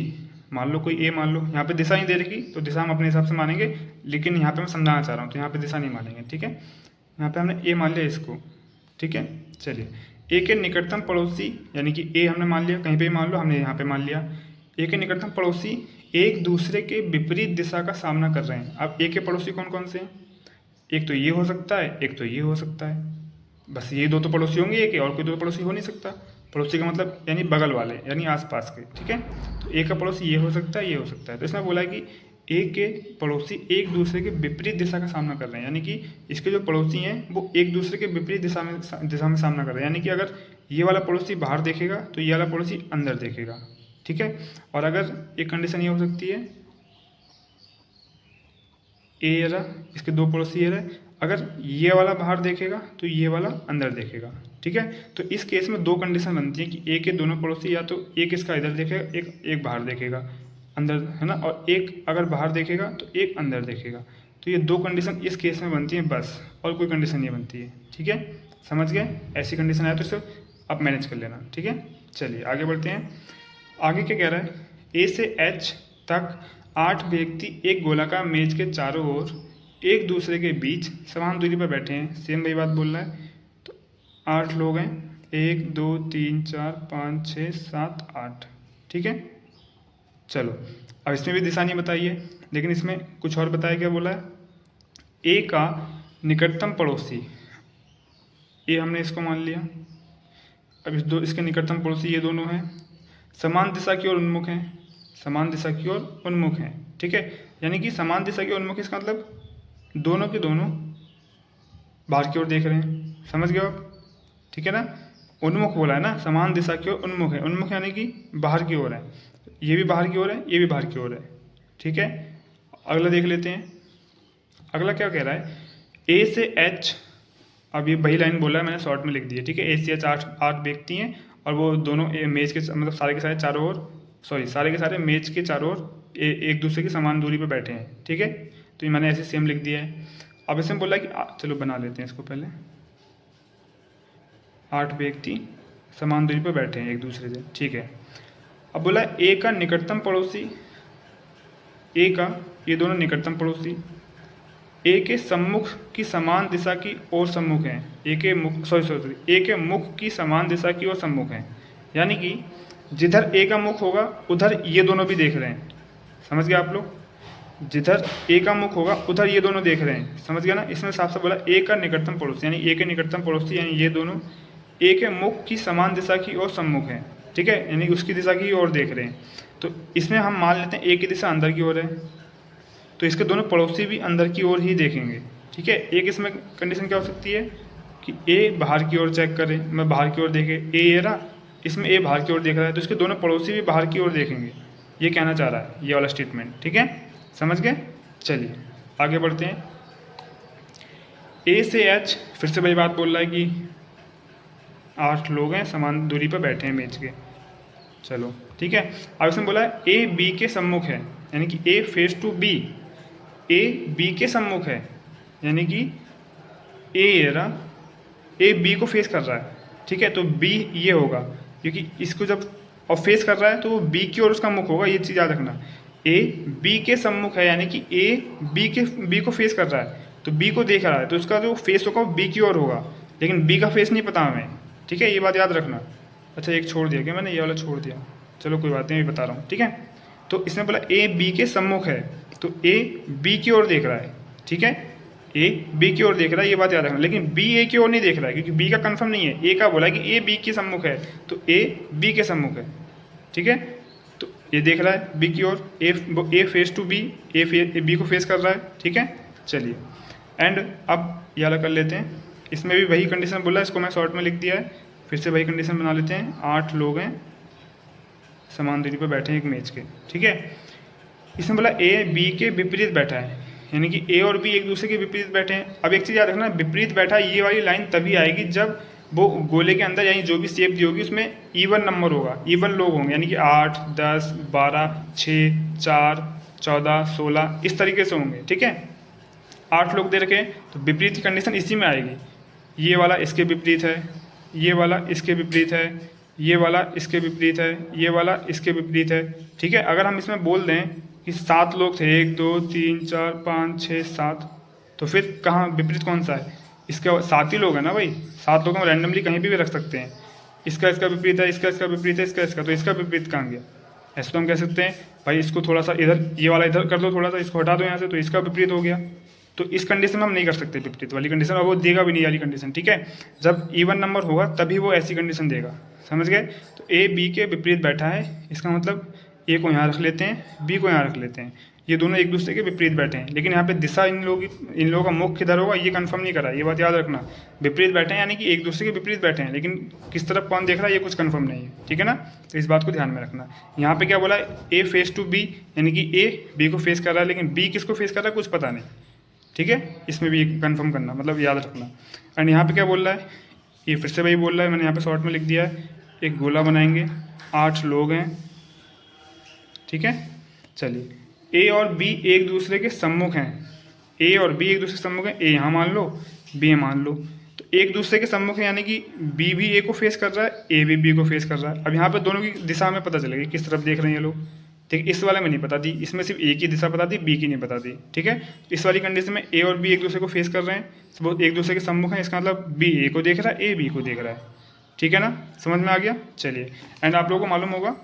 मान लो कोई ए, मान लो यहाँ पे दिशा नहीं दे रखी तो दिशा हम अपने हिसाब से मानेंगे, लेकिन यहाँ पे मैं समझाना चाह रहा हूँ तो यहाँ पे दिशा नहीं मानेंगे, ठीक है। यहाँ पे हमने ए मान लिया इसको, ठीक है। चलिए, ए के निकटतम पड़ोसी यानी कि ए हमने मान लिया, कहीं पे मान लो, हमने यहाँ पे मान लिया। ए के निकटतम पड़ोसी एक दूसरे के विपरीत दिशा का सामना कर रहे हैं। अब ए के पड़ोसी कौन कौन से हैं? एक तो ये हो सकता है, एक तो ये हो सकता है, बस ये दो तो पड़ोसी होंगे एक के, और कोई दो पड़ोसी हो नहीं सकता। पड़ोसी का मतलब यानी बगल वाले, यानी आसपास के, ठीक है। तो ए का पड़ोसी ये हो सकता है, ये हो सकता है। तो इसमें बोला है कि ए के पड़ोसी एक दूसरे के विपरीत दिशा का सामना कर रहे हैं, यानी कि इसके जो पड़ोसी हैं वो एक दूसरे के विपरीत दिशा में सामना कर रहे हैं। यानी कि अगर ये वाला पड़ोसी बाहर देखेगा तो ये वाला पड़ोसी अंदर देखेगा, ठीक है। और अगर एक कंडीशन ये हो सकती है, ए रहा, इसके दो पड़ोसी ये रहे, अगर ये वाला बाहर देखेगा तो ये वाला अंदर देखेगा, ठीक है। तो इस केस में दो कंडीशन बनती है कि ए के दोनों पड़ोसी या तो एक इसका इधर देखेगा, एक बाहर देखेगा, अंदर, है ना, और एक अगर बाहर देखेगा तो एक अंदर देखेगा। तो ये दो कंडीशन इस केस में बनती है बस, और कोई कंडीशन नहीं बनती है, ठीक है। समझ गए? ऐसी कंडीशन आए तो इसे आप मैनेज कर लेना, ठीक है। चलिए आगे बढ़ते हैं। आगे क्या कह रहा है, ए से एच तक 8 व्यक्ति एक गोलाकार मेज के चारों ओर एक दूसरे के बीच समान दूरी पर बैठे हैं। सेम वही बात बोल रहा है। तो 8 लोग हैं, 1 2 3 4 5 6 7 8, ठीक है। चलो, अब इसमें भी दिशा नहीं बताई है, लेकिन इसमें कुछ और बताया, क्या बोला है, ए का निकटतम पड़ोसी, ए हमने इसको मान लिया। अब इसके निकटतम पड़ोसी ये दोनों हैं, समान दिशा की ओर उन्मुख हैं, समान दिशा की ओर उन्मुख हैं, ठीक है। यानी कि समान दिशा की ओर उन्मुख, इसका मतलब दोनों के दोनों बाहर की ओर देख रहे हैं। समझ गए आप? ठीक है ना। उन्मुख बोला है ना, समान दिशा की ओर उन्मुख है, उन्मुख यानी कि बाहर की ओर है। ये भी बाहर की ओर है, ये भी बाहर की ओर है, ठीक है। अगला देख लेते हैं। अगला क्या कह रहा है, ए से एच, अब ये वही लाइन बोला है, मैंने शॉर्ट में लिख दी है, ठीक है। ए से एच 8 व्यक्ति हैं और वो दोनों मेज के मतलब सारे के सारे चारों ओर, सारे के सारे मेज के चारों ओर एक दूसरे की समान दूरी पर बैठे हैं, ठीक है। तो ये मैंने ऐसे सेम लिख दिया है। अब इसमें बोला कि चलो बना लेते हैं इसको पहले। 8 व्यक्ति समान दूरी पर बैठे हैं एक दूसरे से, ठीक है। अब बोला ए का निकटतम पड़ोसी, ए का, ये दोनों निकटतम पड़ोसी ए के सम्मुख की समान दिशा की ओर सम्मुख हैं। ए के मुख ए के मुख की समान दिशा की ओर सम्मुख हैं, यानी कि जिधर ए का मुख होगा उधर ये दोनों भी देख रहे हैं। समझ गए आप लोग? जिधर ए का मुख होगा उधर ये दोनों देख रहे हैं, समझ गया ना। इसमें साफ साफ बोला ए का निकटतम पड़ोसी, यानी ए के निकटतम पड़ोसी यानी ये दोनों ए के मुख की समान दिशा की ओर सम्मुख हैं, ठीक है, यानी उसकी दिशा की ओर देख रहे हैं। तो इसमें हम मान लेते हैं ए की दिशा अंदर की ओर है, तो इसके दोनों पड़ोसी भी अंदर की ओर ही देखेंगे, ठीक है। एक इसमें कंडीशन क्या हो सकती है कि ए बाहर की ओर चेक करे, मैं बाहर की ओर देखे, ए ये रहा, इसमें ए बाहर की ओर देख रहा है, तो इसके दोनों पड़ोसी भी बाहर की ओर देखेंगे। ये कहना चाह रहा है ये वाला स्टेटमेंट, ठीक है। समझ गए? चलिए आगे बढ़ते हैं। ए से एच फिर से वही बात बोल रहा है कि 8 लोग हैं, समान दूरी पर बैठे हैं मेज के, चलो ठीक है। अब इसमें बोला है ए बी के सम्मुख है, यानी कि A face to B, A B के सम्मुख है, यानी कि ए बी को फेस कर रहा है, ठीक है। तो बी ये होगा, क्योंकि इसको जब और फेस कर रहा है तो वो बी की ओर उसका मुख होगा, ये चीज़ याद रखना। ए बी के सम्मुख है, यानी कि ए बी को फेस कर रहा है, तो बी को देख रहा है, तो उसका जो फेस होगा वो बी की ओर होगा, लेकिन बी का फेस नहीं पता हमें, ठीक है, ये बात याद रखना। अच्छा एक छोड़ दिया क्या मैंने, ये वाला छोड़ दिया, चलो कोई बात नहीं, मैं बता रहा हूँ, ठीक है। तो इसमें बोला ए बी के सम्मुख है, तो ए बी की ओर देख रहा है, ठीक है, ए बी की ओर देख रहा है, ये बात याद रखना। लेकिन बी ए की ओर नहीं देख रहा है, क्योंकि बी का कंफर्म नहीं है, ए का बोला कि ए बी के सम्मुख है, तो ए बी के सम्मुख है, ठीक है। तो ये देख रहा है बी की ओर, A face to B, A B को फेस कर रहा है, ठीक है। चलिए एंड अब ये वाला कर लेते हैं। इसमें भी वही कंडीशन बोला है, इसको मैं शॉर्ट में लिख दिया है, फिर से वही कंडीशन बना लेते हैं। 8 लोग हैं, समान दूरी पर बैठे हैं एक मेज के, ठीक है। इसमें बोला ए बी के विपरीत बैठा है, यानी कि ए और बी एक दूसरे के विपरीत बैठे हैं। अब एक चीज़ याद रखना, विपरीत बैठा ये वाली लाइन तभी आएगी जब वो गोले के अंदर यानी जो भी शेप दी होगी उसमें इवन नंबर होगा, इवन लोग होंगे, यानी कि 8, 10, 12, 6, 4, 14, 16 इस तरीके से होंगे। ठीक है, 8 लोग दे रखे हैं तो विपरीत की कंडीशन इसी में आएगी। ये वाला इसके विपरीत है, ये वाला इसके विपरीत है, ये वाला इसके विपरीत है, ये वाला इसके विपरीत है। ठीक है, अगर हम इसमें बोल दें कि 7 लोग थे, 1, 2, 3, 4, 5, 6, 7, तो फिर कहाँ विपरीत कौन सा है? इसके 7 ही लोग हैं ना भाई, 7 लोग हम रैंडमली कहीं भी रख सकते हैं। इसका इसका विपरीत है, इसका इसका विपरीत है, इसका इसका, तो इसका विपरीत कहाँ गया? ऐसे तो हम कह सकते हैं भाई इसको थोड़ा सा इधर, ये वाला इधर कर दो, थोड़ा सा इसको हटा दो यहाँ से, तो इसका विपरीत हो गया। तो इस कंडीशन में हम नहीं कर सकते विपरीत वाली कंडीशन, और वो देगा भी नहीं वाली कंडीशन। ठीक है, जब इवन नंबर होगा तभी वो ऐसी कंडीशन देगा। समझ गए? तो ए बी के विपरीत बैठा है, इसका मतलब ए को यहाँ रख लेते हैं, बी को यहाँ रख लेते हैं, ये दोनों एक दूसरे के विपरीत बैठे हैं। लेकिन यहाँ पे दिशा इन लोगों का मुख किधर होगा ये कंफर्म नहीं करा है, ये बात याद रखना। विपरीत बैठे हैं यानी कि एक दूसरे के विपरीत बैठे हैं, लेकिन किस तरफ कौन देख रहा है ये कुछ कंफर्म नहीं है। ठीक है ना, तो इस बात को ध्यान में रखना। यहाँ पे क्या बोला है, ए फेस टू बी, यानी कि ए बी को फेस कर रहा है, लेकिन बी किसको फेस कर रहा है कुछ पता नहीं। ठीक है, इसमें भी कंफर्म करना, मतलब याद रखना। एंड यहाँ पे क्या बोल रहा है, ये फिर से वही बोल रहा है, मैंने यहाँ पे शॉर्ट में लिख दिया है, एक गोला बनाएंगे, 8 लोग हैं। ठीक है, चलिए ए और बी एक दूसरे के सम्मुख हैं, ए और बी एक दूसरे के सम्मुख हैं, ए यहाँ मान लो, बी मान लो, तो एक दूसरे के सम्मुख है यानी कि बी भी ए को फेस कर रहा है, ए भी बी को फेस कर रहा है। अब यहाँ पे दोनों की दिशा में पता चलेगी किस तरफ देख रहे हैं ये लोग। ठीक, इस वाले में नहीं पता दी, इसमें सिर्फ ए की दिशा पता दी, बी की नहीं पता दी। ठीक है, इस वाली कंडीशन में ए और बी एक दूसरे को फेस कर रहे हैं, वो एक दूसरे के सम्मुख हैं, इसका मतलब बी ए को देख रहा है, ए बी को देख रहा है। ठीक है ना, समझ में आ गया? चलिए, एंड आप लोगों को मालूम होगा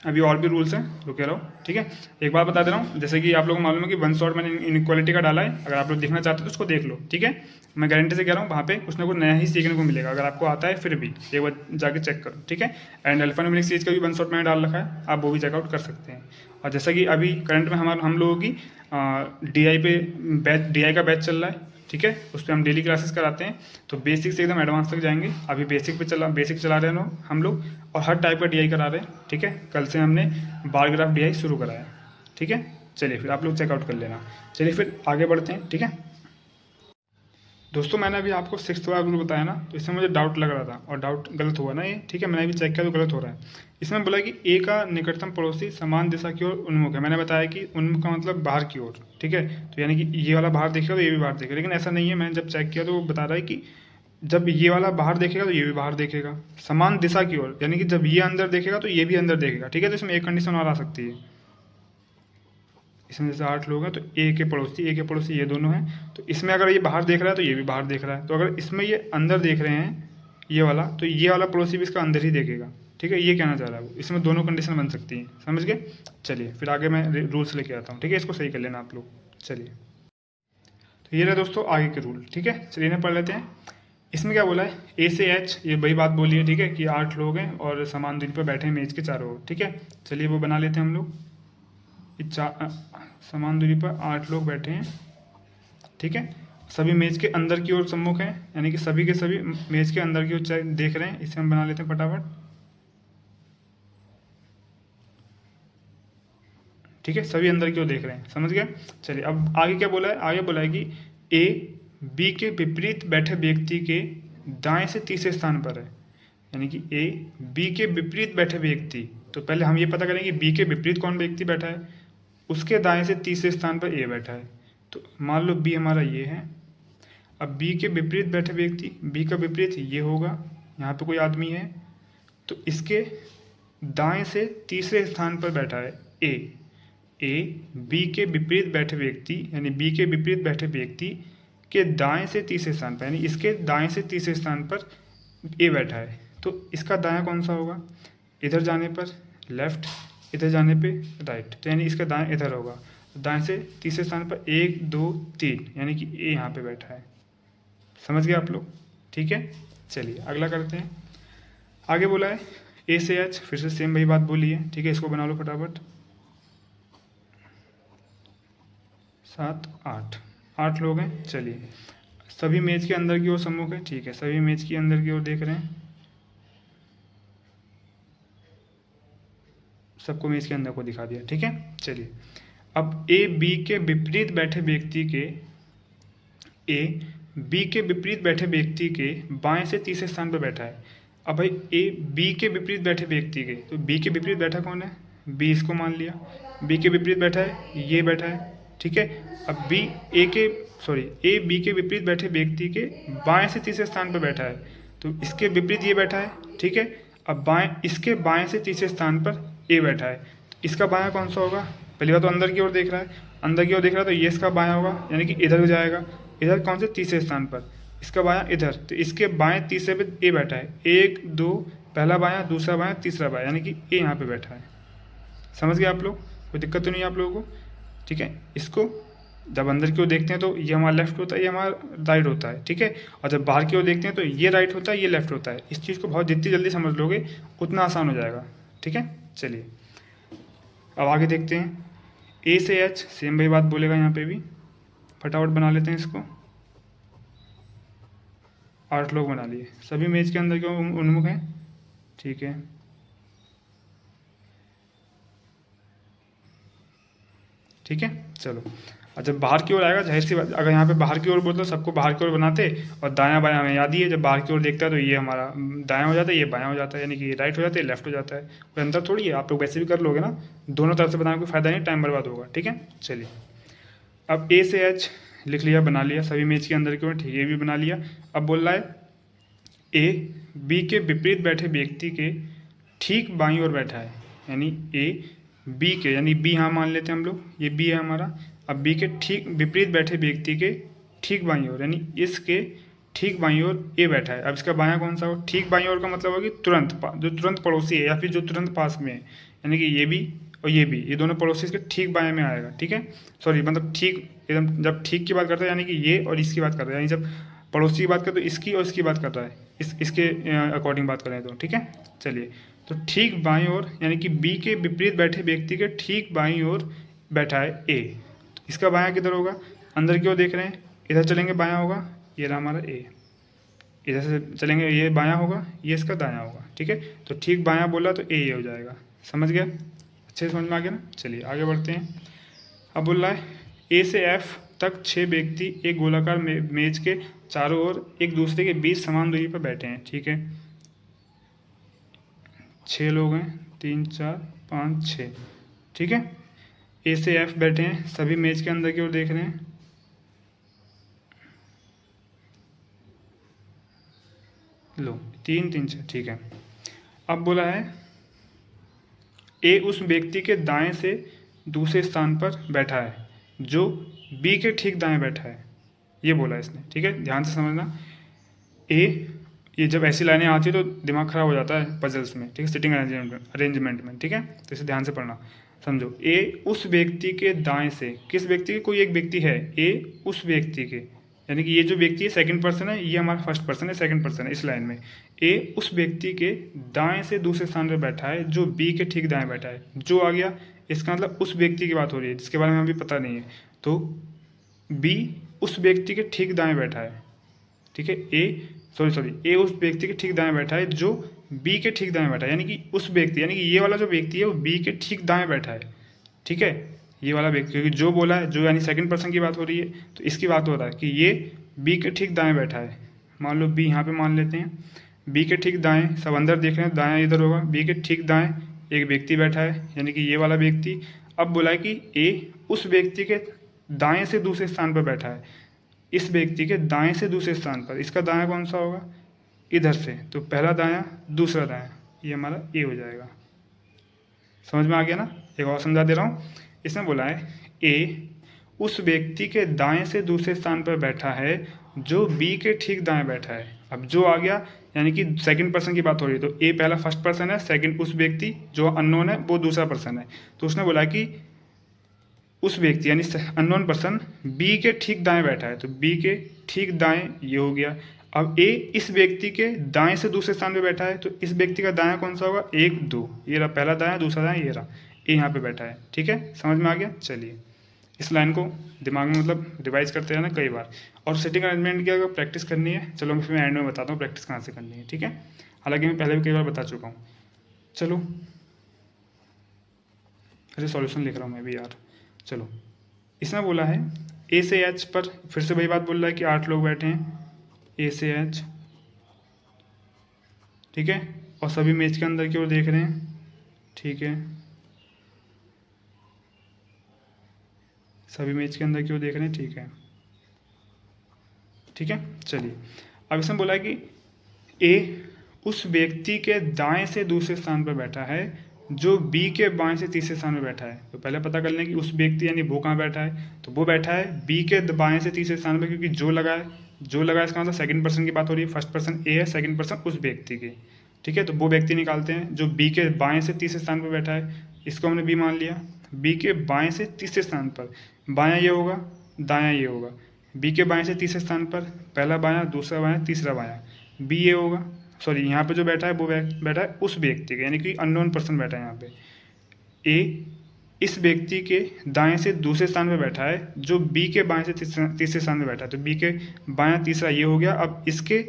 अभी और भी रूल्स हैं जो कह रहा हूँ। ठीक है, एक बात बता दे रहा हूँ, जैसे कि आप लोगों को मालूम है कि वन शॉट मैंने इनइक्वालिटी का डाला है, अगर आप लोग देखना चाहते हो तो उसको देख लो। ठीक है, मैं गारंटी से कह रहा हूँ वहाँ पे कुछ ना कुछ नया ही सीखने को मिलेगा, अगर आपको आता है फिर भी एक बार जाके चेक करो। ठीक है, एंड अल्फान्यूमेरिक सीरीज का भी वन शॉट मैंने डाल रखा है, आप वो भी चेकआउट कर सकते हैं। और जैसा कि अभी करंट में हम लोगों की DI पे बैच, DI का बैच चल रहा है। ठीक है, उस पर हम डेली क्लासेस कराते हैं, तो बेसिक से एकदम एडवांस तक जाएंगे। अभी बेसिक चला रहे हैं हम लोग, और हर टाइप का DI करा रहे हैं। ठीक है, कल से हमने बार ग्राफ DI शुरू कराया। ठीक है, चलिए फिर आप लोग चेकआउट कर लेना। चलिए फिर आगे बढ़ते हैं। ठीक है दोस्तों, मैंने अभी आपको 6th वाला रूल बताया ना, तो इसमें मुझे डाउट लग रहा था, और डाउट गलत हुआ ना ये। ठीक है, मैंने अभी चेक किया तो गलत हो रहा है। इसमें बोला कि ए का निकटतम पड़ोसी समान दिशा की ओर उन्मुख है। मैंने बताया कि उन्मुख का मतलब बाहर की ओर। ठीक है, तो यानी कि ये वाला बाहर देखेगा तो ये भी बाहर देखेगा, लेकिन ऐसा नहीं है। मैंने जब चेक किया तो वो बता रहा है कि जब ये वाला बाहर देखेगा तो ये भी बाहर देखेगा, समान दिशा की ओर, यानी कि जब ये अंदर देखेगा तो ये भी अंदर देखेगा। ठीक है, तो इसमें एक कंडीशन और आ सकती है। इसमें जैसे 8 लोग हैं तो ए के पड़ोसी ये दोनों हैं, तो इसमें अगर ये बाहर देख रहा है तो ये भी बाहर देख रहा है। तो अगर इसमें ये अंदर देख रहे हैं ये वाला, तो ये वाला पड़ोसी भी इसका अंदर ही देखेगा। ठीक है, ये कहना चाह रहा है वो, इसमें दोनों कंडीशन बन सकती हैं। समझ गए? चलिए फिर आगे मैं रूल्स लेके आता हूँ। ठीक है, इसको सही कर लेना आप लोग। चलिए, तो ये रहे दोस्तों आगे के रूल। ठीक है, चलिए इन्हें पढ़ लेते हैं। इसमें क्या बोला है, ए से एच, ये वही बात बोली है। ठीक है, कि 8 लोग हैं और समान दूरी पर बैठे हैं मेज के चारों ओर। ठीक है, चलिए वो बना लेते हैं हम लोग। समान दूरी पर 8 लोग बैठे हैं। ठीक है, सभी मेज के अंदर की ओर सम्मुख हैं, यानी कि सभी के सभी मेज के अंदर की ओर देख रहे हैं। इसे हम बना लेते हैं फटाफट। ठीक है, सभी अंदर की ओर देख रहे हैं। समझ गए? चलिए अब आगे क्या बोला है, आगे बोला है कि ए बी के विपरीत बैठे व्यक्ति के दाएं से तीसरे स्थान पर है, यानी कि ए बी के विपरीत बैठे व्यक्ति। तो पहले हम ये पता करें कि बी के विपरीत कौन व्यक्ति बैठा है, उसके दाएं से तीसरे स्थान पर ए बैठा है। तो मान लो बी हमारा ये है। अब बी के विपरीत बैठे व्यक्ति, बी का विपरीत ये होगा, यहाँ पे कोई आदमी है, तो इसके दाएं से तीसरे स्थान पर बैठा है ए बी के विपरीत बैठे व्यक्ति, यानी बी के विपरीत बैठे व्यक्ति के दाएं से तीसरे स्थान पर, यानी इसके दाएं से तीसरे स्थान पर ए बैठा है। तो इसका दायां कौन सा होगा, इधर जाने पर लेफ्ट, इधर जाने पे राइट, तो यानी इसका दाएं इधर होगा। दाएं से तीसरे स्थान पर 1 2 3, यानी कि ए यहाँ पे बैठा है। समझ गए आप लोग? ठीक है, चलिए अगला करते हैं। आगे बोला है ए से एच, फिर से सेम वही बात बोली है। ठीक है, इसको बना लो फटाफट। 7 8 लोग हैं। चलिए सभी मेज के अंदर की ओर सम्मुख है। ठीक है, सभी मेज की अंदर की ओर देख रहे हैं, सबको मेज के अंदर को दिखा दिया। ठीक है, चलिए अब ए बी के विपरीत बैठे व्यक्ति के ए बी के विपरीत बैठे व्यक्ति के बाएं से तीसरे स्थान पर बैठा है। अब भाई ए बी के विपरीत बैठे व्यक्ति के, तो बी के विपरीत बैठा कौन है, बी इसको मान लिया, बी के विपरीत बैठा है ये बैठा है, ठीक है। अब ए बी के विपरीत बैठे व्यक्ति के बाएं से तीसरे स्थान पर बैठा है, तो इसके विपरीत ये बैठा है, ठीक है। अब इसके बाएं से तीसरे स्थान पर ए बैठा है, तो इसका बायां कौन सा होगा, पहली बात तो अंदर की ओर देख रहा है, अंदर की ओर देख रहा है तो ये इसका बायां होगा, यानी कि इधर हो जाएगा, इधर कौन से तीसरे स्थान पर, इसका बायां इधर, तो इसके बाएं तीसरे पे ए बैठा है, 1 2 पहला बायां दूसरा बायां तीसरा बायां, यानी कि ए यहाँ पे बैठा है। समझ गए आप लोग, कोई दिक्कत तो नहीं है आप लोगों को, ठीक है। इसको जब अंदर की ओर देखते हैं तो ये हमारा लेफ्ट होता है, ये हमारा राइट होता है, ठीक है। और जब बाहर की ओर देखते हैं तो ये राइट होता है, ये लेफ्ट होता है। इस चीज़ को बहुत जितनी जल्दी समझ लोगे उतना आसान हो जाएगा, ठीक है। चलिए अब आगे देखते हैं। ए से एच सेम वही बात बोलेगा यहाँ पे भी, फटाफट बना लेते हैं इसको। 8 लोग बना लिए, सभी मेज के अंदर क्यों उन्मुख हैं, ठीक है। ठीक है चलो, और जब बाहर की ओर आएगा जाहिर सी बात, अगर यहाँ पे बाहर की ओर बोलते तो सबको बाहर की ओर बनाते, और दायां बायां हमें याद ही है, जब बाहर की ओर देखता है तो ये हमारा दायां हो जाता है, ये बायां हो जाता है, यानी कि ये राइट हो जाता है, ये लेफ्ट हो जाता है। कोई अंतर थोड़ी है, आप लोग वैसे भी कर लोगे ना, दोनों तरफ से बनाने कोई फ़ायदा नहीं, टाइम बर्बाद होगा, ठीक है। चलिए अब ए से एच लिख लिया, बना लिया सभी मेज के अंदर की ओर, ठीक है, ये भी बना लिया। अब बोल रहा है ए बी के विपरीत बैठे व्यक्ति के ठीक बाईं ओर बैठा है, यानी ए बी के, यानी बी यहाँ मान लेते हैं हम लोग, ये बी है हमारा। अब बी के ठीक विपरीत बैठे व्यक्ति के ठीक बाईं ओर, यानी इसके ठीक बाईं ओर ए बैठा है। अब इसका बायां कौन सा हो, ठीक बाईं ओर का मतलब होगा कि तुरंत जो तुरंत पड़ोसी है, या फिर जो तुरंत पास में है, यानी कि ये भी और ये दोनों पड़ोसी इसके ठीक बाएं में आएगा, ठीक है। सॉरी मतलब ठीक एकदम, जब ठीक की बात करता है यानी कि ये और इसकी बात कर रहा है, यानी जब पड़ोसी की बात कर तो इसकी और इसकी बात कर रहा है, इसके अकॉर्डिंग बात करें तो, ठीक है। चलिए तो ठीक बाईं ओर, यानी कि बी के विपरीत बैठे व्यक्ति के ठीक बाईं ओर बैठा है ए, तो इसका बायां किधर होगा, अंदर की ओर देख रहे हैं, इधर चलेंगे बायां होगा, ये रहा हमारा ए, इधर से चलेंगे ये बायां होगा, ये इसका दायां होगा, ठीक है। तो ठीक बायां बोला तो ए ये हो जाएगा, समझ गया, अच्छे से समझ में आ गया ना। चलिए आगे बढ़ते हैं। अब बोल रहा है ए से एफ तक 6 व्यक्ति एक गोलाकार मेज के चारों ओर एक दूसरे के बीच समान दूरी पर बैठे हैं, ठीक है। 6 लोग हैं, 3 4 5 6, ठीक है। ए से एफ बैठे हैं, सभी मेज के अंदर की ओर देख रहे हैं, लो 3 3 6, ठीक है। अब बोला है ए उस व्यक्ति के दाएं से दूसरे स्थान पर बैठा है जो बी के ठीक दाएं बैठा है, ये बोला है इसने, ठीक है। ध्यान से समझना, ए ये जब ऐसी लाइनें आती है तो दिमाग खराब हो जाता है पजल्स में, ठीक है, सिटिंग अरेंजमेंट में, ठीक है। तो इसे ध्यान से पढ़ना, समझो। ए उस व्यक्ति के दाएं से, किस व्यक्ति के, कोई एक व्यक्ति है, ए उस व्यक्ति के, यानी कि ये जो व्यक्ति है सेकंड पर्सन है, ये हमारा फर्स्ट पर्सन है, सेकंड पर्सन है इस लाइन में। ए उस व्यक्ति के दाएं से दूसरे स्थान पर बैठा है जो बी के ठीक दाएं बैठा है, जो आ गया इसका मतलब उस व्यक्ति की बात हो रही है जिसके बारे में हमें पता नहीं है, तो बी उस व्यक्ति के ठीक दाएं बैठा है, ठीक है। ए उस व्यक्ति के ठीक दाएं बैठा है जो बी के ठीक दाएं बैठा है, यानी कि उस व्यक्ति, यानी कि ये वाला जो व्यक्ति है वो बी के ठीक दाएं बैठा है, ठीक है। ये वाला व्यक्ति, क्योंकि जो बोला है, जो यानी सेकंड पर्सन की बात हो रही है, तो इसकी बात हो रहा है कि ये बी के ठीक दाएं बैठा है। मान लो बी यहाँ पे मान लेते हैं, बी के ठीक दाएं, सब अंदर देख रहे हैं, दायां इधर होगा, बी के ठीक दाएं एक व्यक्ति बैठा है, यानी कि ये वाला व्यक्ति। अब बोला है कि ए उस व्यक्ति के दाएं से दूसरे स्थान पर बैठा है, इस व्यक्ति के दाएं से दूसरे स्थान पर, इसका दायां कौन सा होगा, इधर से, तो पहला दायां दूसरा दायां, ये हमारा ए हो जाएगा। समझ में आ गया ना। एक और समझा दे रहा हूँ, इसमें बोला है ए उस व्यक्ति के दाएं से दूसरे स्थान पर बैठा है जो बी के ठीक दाएं बैठा है। अब जो आ गया यानी कि सेकंड पर्सन की बात हो रही है, तो ए पहला फर्स्ट पर्सन है, सेकंड उस व्यक्ति जो अननोन है वो दूसरा पर्सन है, तो उसने बोला कि उस व्यक्ति यानी अननोन पर्सन बी के ठीक दाएं बैठा है, तो बी के ठीक दाएं ये हो गया। अब ए इस व्यक्ति के दाएं से दूसरे स्थान पे बैठा है, तो इस व्यक्ति का दायां कौन सा होगा, 1 2, ये रहा पहला दायां, दूसरा दायां ये रहा, ए यहाँ पे बैठा है, ठीक है। समझ में आ गया। चलिए इस लाइन को दिमाग में मतलब रिवाइज करते रहना कई बार, और सिटिंग अरेंजमेंट की अगर प्रैक्टिस करनी है, चलो मैं फिर एंड में बताता हूँ प्रैक्टिस कहाँ से करनी है, ठीक है। हालांकि मैं पहले भी कई बार बता चुका हूँ। चलो अरे सॉल्यूशन लिख रहा हूँ मैं भी यार, चलो, इसमें बोला है ए से एच पर, फिर से वही बात बोल रहा है कि 8 लोग बैठे हैं ए से एच, ठीक है, और सभी मेज के अंदर की ओर देख रहे हैं, ठीक है, सभी मेज के अंदर की ओर देख रहे हैं, ठीक है, ठीक है। चलिए, अब इसमें बोला है कि ए उस व्यक्ति के दाएं से दूसरे स्थान पर बैठा है जो बी के बाएं से तीसरे स्थान पर बैठा है। तो पहले पता कर लें कि उस व्यक्ति यानी वो कहाँ बैठा है, तो वो बैठा है बी के बाएं से तीसरे स्थान पर, क्योंकि जो लगा है, जो लगा है इसका मतलब सेकंड पर्सन की बात हो रही है, फर्स्ट पर्सन ए है, सेकंड पर्सन उस व्यक्ति की, ठीक है। तो वो व्यक्ति निकालते हैं जो बी के बाएं से तीसरे स्थान पर बैठा है, इसको हमने बी मान लिया। बी के बाएं से तीसरे स्थान पर, बायां ये होगा, दायां ये होगा, बी के बाएं से तीसरे स्थान पर पहला बायां, दूसरा बायां, तीसरा बायां, बी ये होगा, सॉरी यहाँ पे जो बैठा है वो बैठा है उस व्यक्ति के, यानी कि अननोन पर्सन बैठा है यहाँ पे। ए इस व्यक्ति के दाएं से दूसरे स्थान पे बैठा है जो बी के बाएं से तीसरे स्थान पे बैठा है, तो बी के बायां तीसरा ये हो गया। अब इसके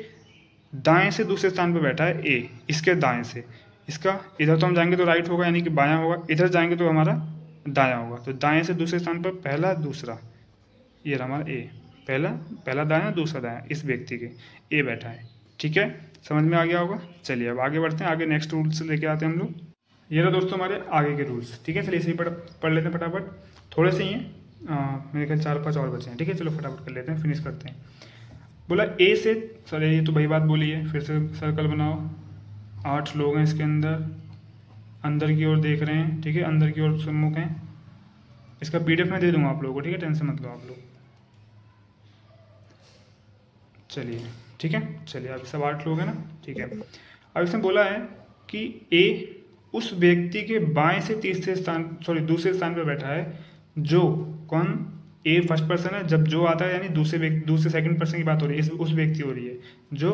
दाएं से दूसरे स्थान पे बैठा है ए, इसके दाएं से, इसका इधर तो हम जाएंगे तो राइट होगा यानी कि बायां होगा, इधर जाएंगे तो हमारा दायां होगा। तो दाएं से दूसरे स्थान पर पहला दूसरा, ये रहा हमारा ए, पहला दायां दूसरा दायां, इस व्यक्ति के ए बैठा है, ठीक है, समझ में आ गया होगा। चलिए अब आगे बढ़ते हैं, आगे नेक्स्ट रूल्स लेके आते हैं हम लोग। ये रहा दोस्तों हमारे आगे के रूल्स, ठीक है। चलिए इसे पढ़ लेते हैं फटाफट, थोड़े से ही हैं, मेरे ख्याल 4-5 और बचे हैं, ठीक है। चलो फटाफट कर लेते हैं, फिनिश करते हैं। बोला ए से, सॉरी ये तो वही बात बोली है, फिर से सर्कल बनाओ, 8 लोग हैं इसके अंदर की ओर देख रहे हैं, ठीक है, अंदर की ओर सम्मुख हैं। इसका PDF मैं दे दूंगा आप लोगों को, ठीक है, टेंशन मत लो आप लोग। चलिए ठीक है, चलिए अब सब 8 लोग हैं ना, ठीक है। अब इसमें बोला है कि ए उस व्यक्ति के बाएं से दूसरे स्थान पर बैठा है जो, कौन, ए फर्स्ट पर्सन है, जब जो आता है यानी दूसरे सेकंड पर्सन की बात हो रही है, उस व्यक्ति हो रही है जो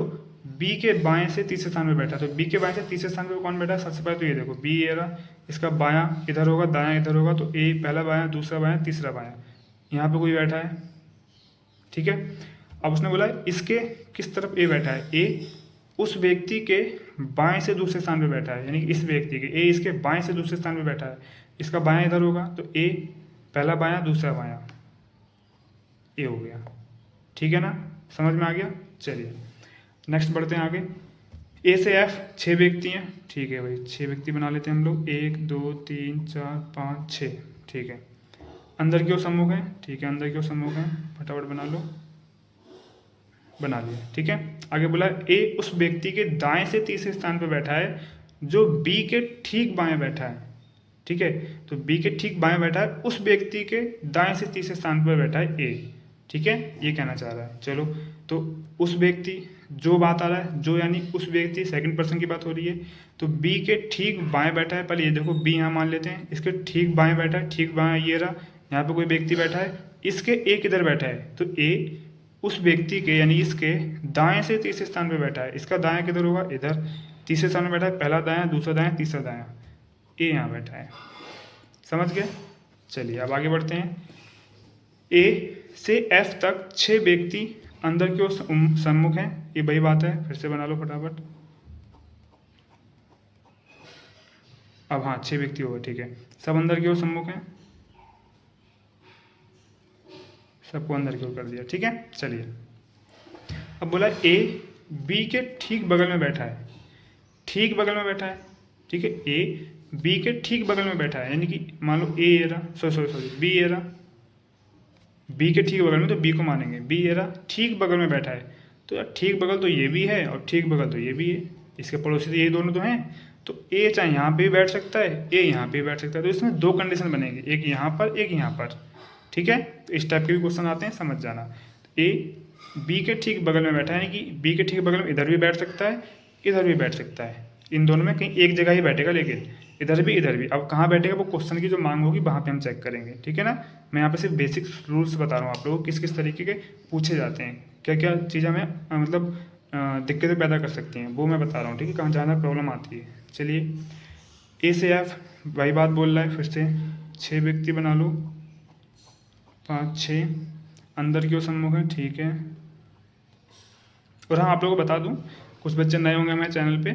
बी के बाएं से तीसरे स्थान पर बैठा है। तो बी के बाएं से तीसरे स्थान पर कौन बैठा है, सबसे पहले तो ये देखो बी ये रहा, इसका बायां इधर होगा, दायां इधर होगा, तो ए पहला बायां, दूसरा बायां, तीसरा बायां, यहाँ पे कोई बैठा है, ठीक है। अब उसने बोला इसके किस तरफ ए बैठा है, ए उस व्यक्ति के बाएं से दूसरे स्थान पे बैठा है, यानी कि इस व्यक्ति के, ए इसके बाएं से दूसरे स्थान पे बैठा है, इसका बायां इधर होगा, तो ए पहला बायां दूसरा बायां, ए हो गया, ठीक है ना, समझ में आ गया। चलिए नेक्स्ट बढ़ते हैं आगे। ए से एफ 6 व्यक्ति हैं, ठीक है भाई, 6 व्यक्ति बना लेते हैं हम लोग, 1 2 3 4 5 6, ठीक है। अंदर की ओर सम्मुख है, ठीक है, अंदर की ओर सम्मुख है, फटाफट बना लो, बना लिया, ठीक है। आगे बोला ए उस व्यक्ति के दाएं से तीसरे स्थान पर बैठा है जो बी के ठीक बाएं बैठा है, ठीक है। तो बी के ठीक बाएं बैठा है उस व्यक्ति के दाएं से तीसरे स्थान पर बैठा है ए, ठीक है, ये कहना चाह रहा है। चलो, तो उस व्यक्ति, जो बात आ रहा है, जो यानी उस व्यक्ति सेकंड पर्सन की बात हो रही है, तो बी के ठीक बाएं बैठा है, पहले ये देखो बी यहाँ मान लेते हैं, इसके ठीक बाएं बैठा है, ठीक बाएं ये रहा, यहाँ पे कोई व्यक्ति बैठा है, इसके ए किधर बैठा है, तो ए उस व्यक्ति के यानी इसके दाएं से तीसरे स्थान पर बैठा है, इसका दायां किधर होगा, इधर, तीसरे स्थान में बैठा है, पहला दायां, दूसरा दायां, तीसरा दायां, ए यहाँ बैठा है, समझ गए। चलिए अब आगे बढ़ते हैं। ए से एफ तक 6 व्यक्ति अंदर की ओर सम्मुख हैं, ये वही बात है, फिर से बना लो फटाफट। अब हाँ 6 व्यक्ति होगा, ठीक है, सब अंदर की ओर सम्मुख हैं, सबको अंदर की ओर कर दिया, ठीक है। चलिए अब बोला ए बी के ठीक बगल में बैठा है, ठीक बगल में बैठा है, ठीक है, ए बी के ठीक बगल में बैठा है, यानी कि मान लो ए ये रहा, सॉरी बी ये रहा, बी के ठीक बगल में, तो बी को मानेंगे, बी ये रहा ठीक बगल में बैठा है, तो यार ठीक बगल तो ये भी है और ठीक बगल तो ये भी है, इसके पड़ोसी तो ये दोनों तो हैं, तो ए चाहे यहाँ पे भी बैठ सकता है, ए यहाँ पे भी बैठ सकता है, तो इसमें 2 कंडीशन बनेगी, एक यहाँ पर, एक यहाँ पर, ठीक है। तो इस टाइप के भी क्वेश्चन आते हैं, समझ जाना। ए बी के ठीक बगल में बैठा है, यानी कि बी के ठीक बगल में इधर भी बैठ सकता है, इधर भी बैठ सकता है, इन दोनों में कहीं एक जगह ही बैठेगा, लेकिन इधर भी। अब कहाँ बैठेगा वो क्वेश्चन की जो मांग होगी वहाँ पे हम चेक करेंगे, ठीक है ना। मैं यहाँ पे सिर्फ बेसिक रूल्स बता रहा हूँ आप लोगों को, किस किस तरीके के पूछे जाते हैं, क्या क्या चीज़ें हमें मतलब दिक्कतें पैदा कर सकती हैं, वो मैं बता रहा हूँ, ठीक है, कहाँ ज़्यादा प्रॉब्लम आती है। चलिए ए से एफ वही बात बोल रहा है, फिर से 6 व्यक्ति बना लो, 5 6 अंदर की ओर सम्मुख है, ठीक है। और हाँ आप लोगों को बता दूँ, कुछ बच्चे नए होंगे हमारे चैनल पे,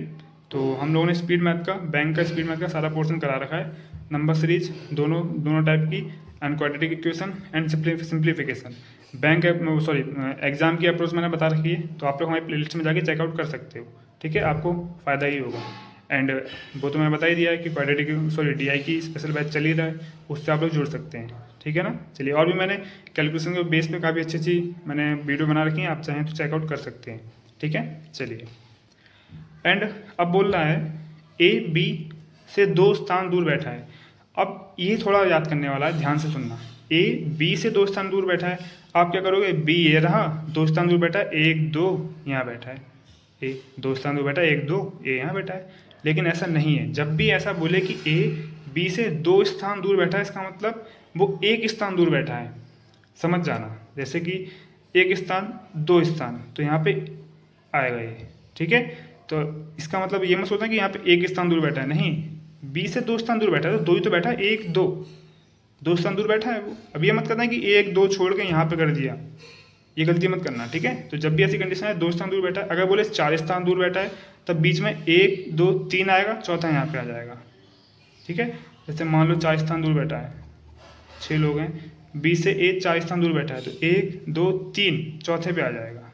तो हम लोगों ने स्पीड मैथ का, बैंक का स्पीड मैथ का सारा पोर्शन करा रखा है, नंबर सीरीज दोनों टाइप की, and quadratic equation and simplification. Bank sorry exam की अप्रोच मैंने बता रखी है, तो आप लोग हमारी प्लेलिस्ट में जाके चेकआउट कर सकते हो, ठीक है, आपको फ़ायदा ही होगा। एंड वो तो मैंने बता ही दिया है कि क्वाड्रेटिक सॉरी DI की स्पेशल बैच चल ही रहा है, उससे आप लोग जुड़ सकते हैं, ठीक है ना। चलिए, और भी मैंने कैलकुलेशन के बेस पे काफ़ी अच्छी अच्छी मैंने वीडियो बना रखी है, आप चाहें तो चेकआउट कर सकते हैं, ठीक है। चलिए, एंड अब बोल रहा है AB से 2 स्थान दूर बैठा है। अब ये थोड़ा याद करने वाला है, ध्यान से सुनना। AB से 2 स्थान दूर बैठा है, आप क्या करोगे, B ये रहा, 2 स्थान दूर बैठा है, 1 2 यहाँ बैठा है, A 2 स्थान दूर बैठा है, 1 2 A यहाँ बैठा है। लेकिन ऐसा नहीं है, जब भी ऐसा बोले कि A B से 2 स्थान दूर बैठा है, इसका मतलब वो 1 स्थान दूर बैठा है, समझ जाना। जैसे कि 1 स्थान 2 स्थान, तो यहाँ पे आएगा ये, ठीक है। तो इसका मतलब ये मत सोचना कि यहाँ पे 1 स्थान दूर बैठा है, नहीं, B से 2 स्थान दूर बैठा है, तो 2 ही तो बैठा है, 1 2 स्थान दूर बैठा है वो। अब ये मत करना कि 1 2 छोड़ के यहाँ पे कर दिया, ये गलती मत करना, ठीक है। तो जब भी ऐसी कंडीशन है 2 स्थान दूर बैठा है, अगर बोले 4 स्थान दूर बैठा है, तब बीच में 1 2 3 आएगा, चौथा यहाँ पे आ जाएगा, ठीक है। जैसे मान लो 4 स्थान दूर बैठा है, 6 लोग हैं, B से A 4 स्थान दूर बैठा है, तो 1 2 3 चौथे पे आ जाएगा,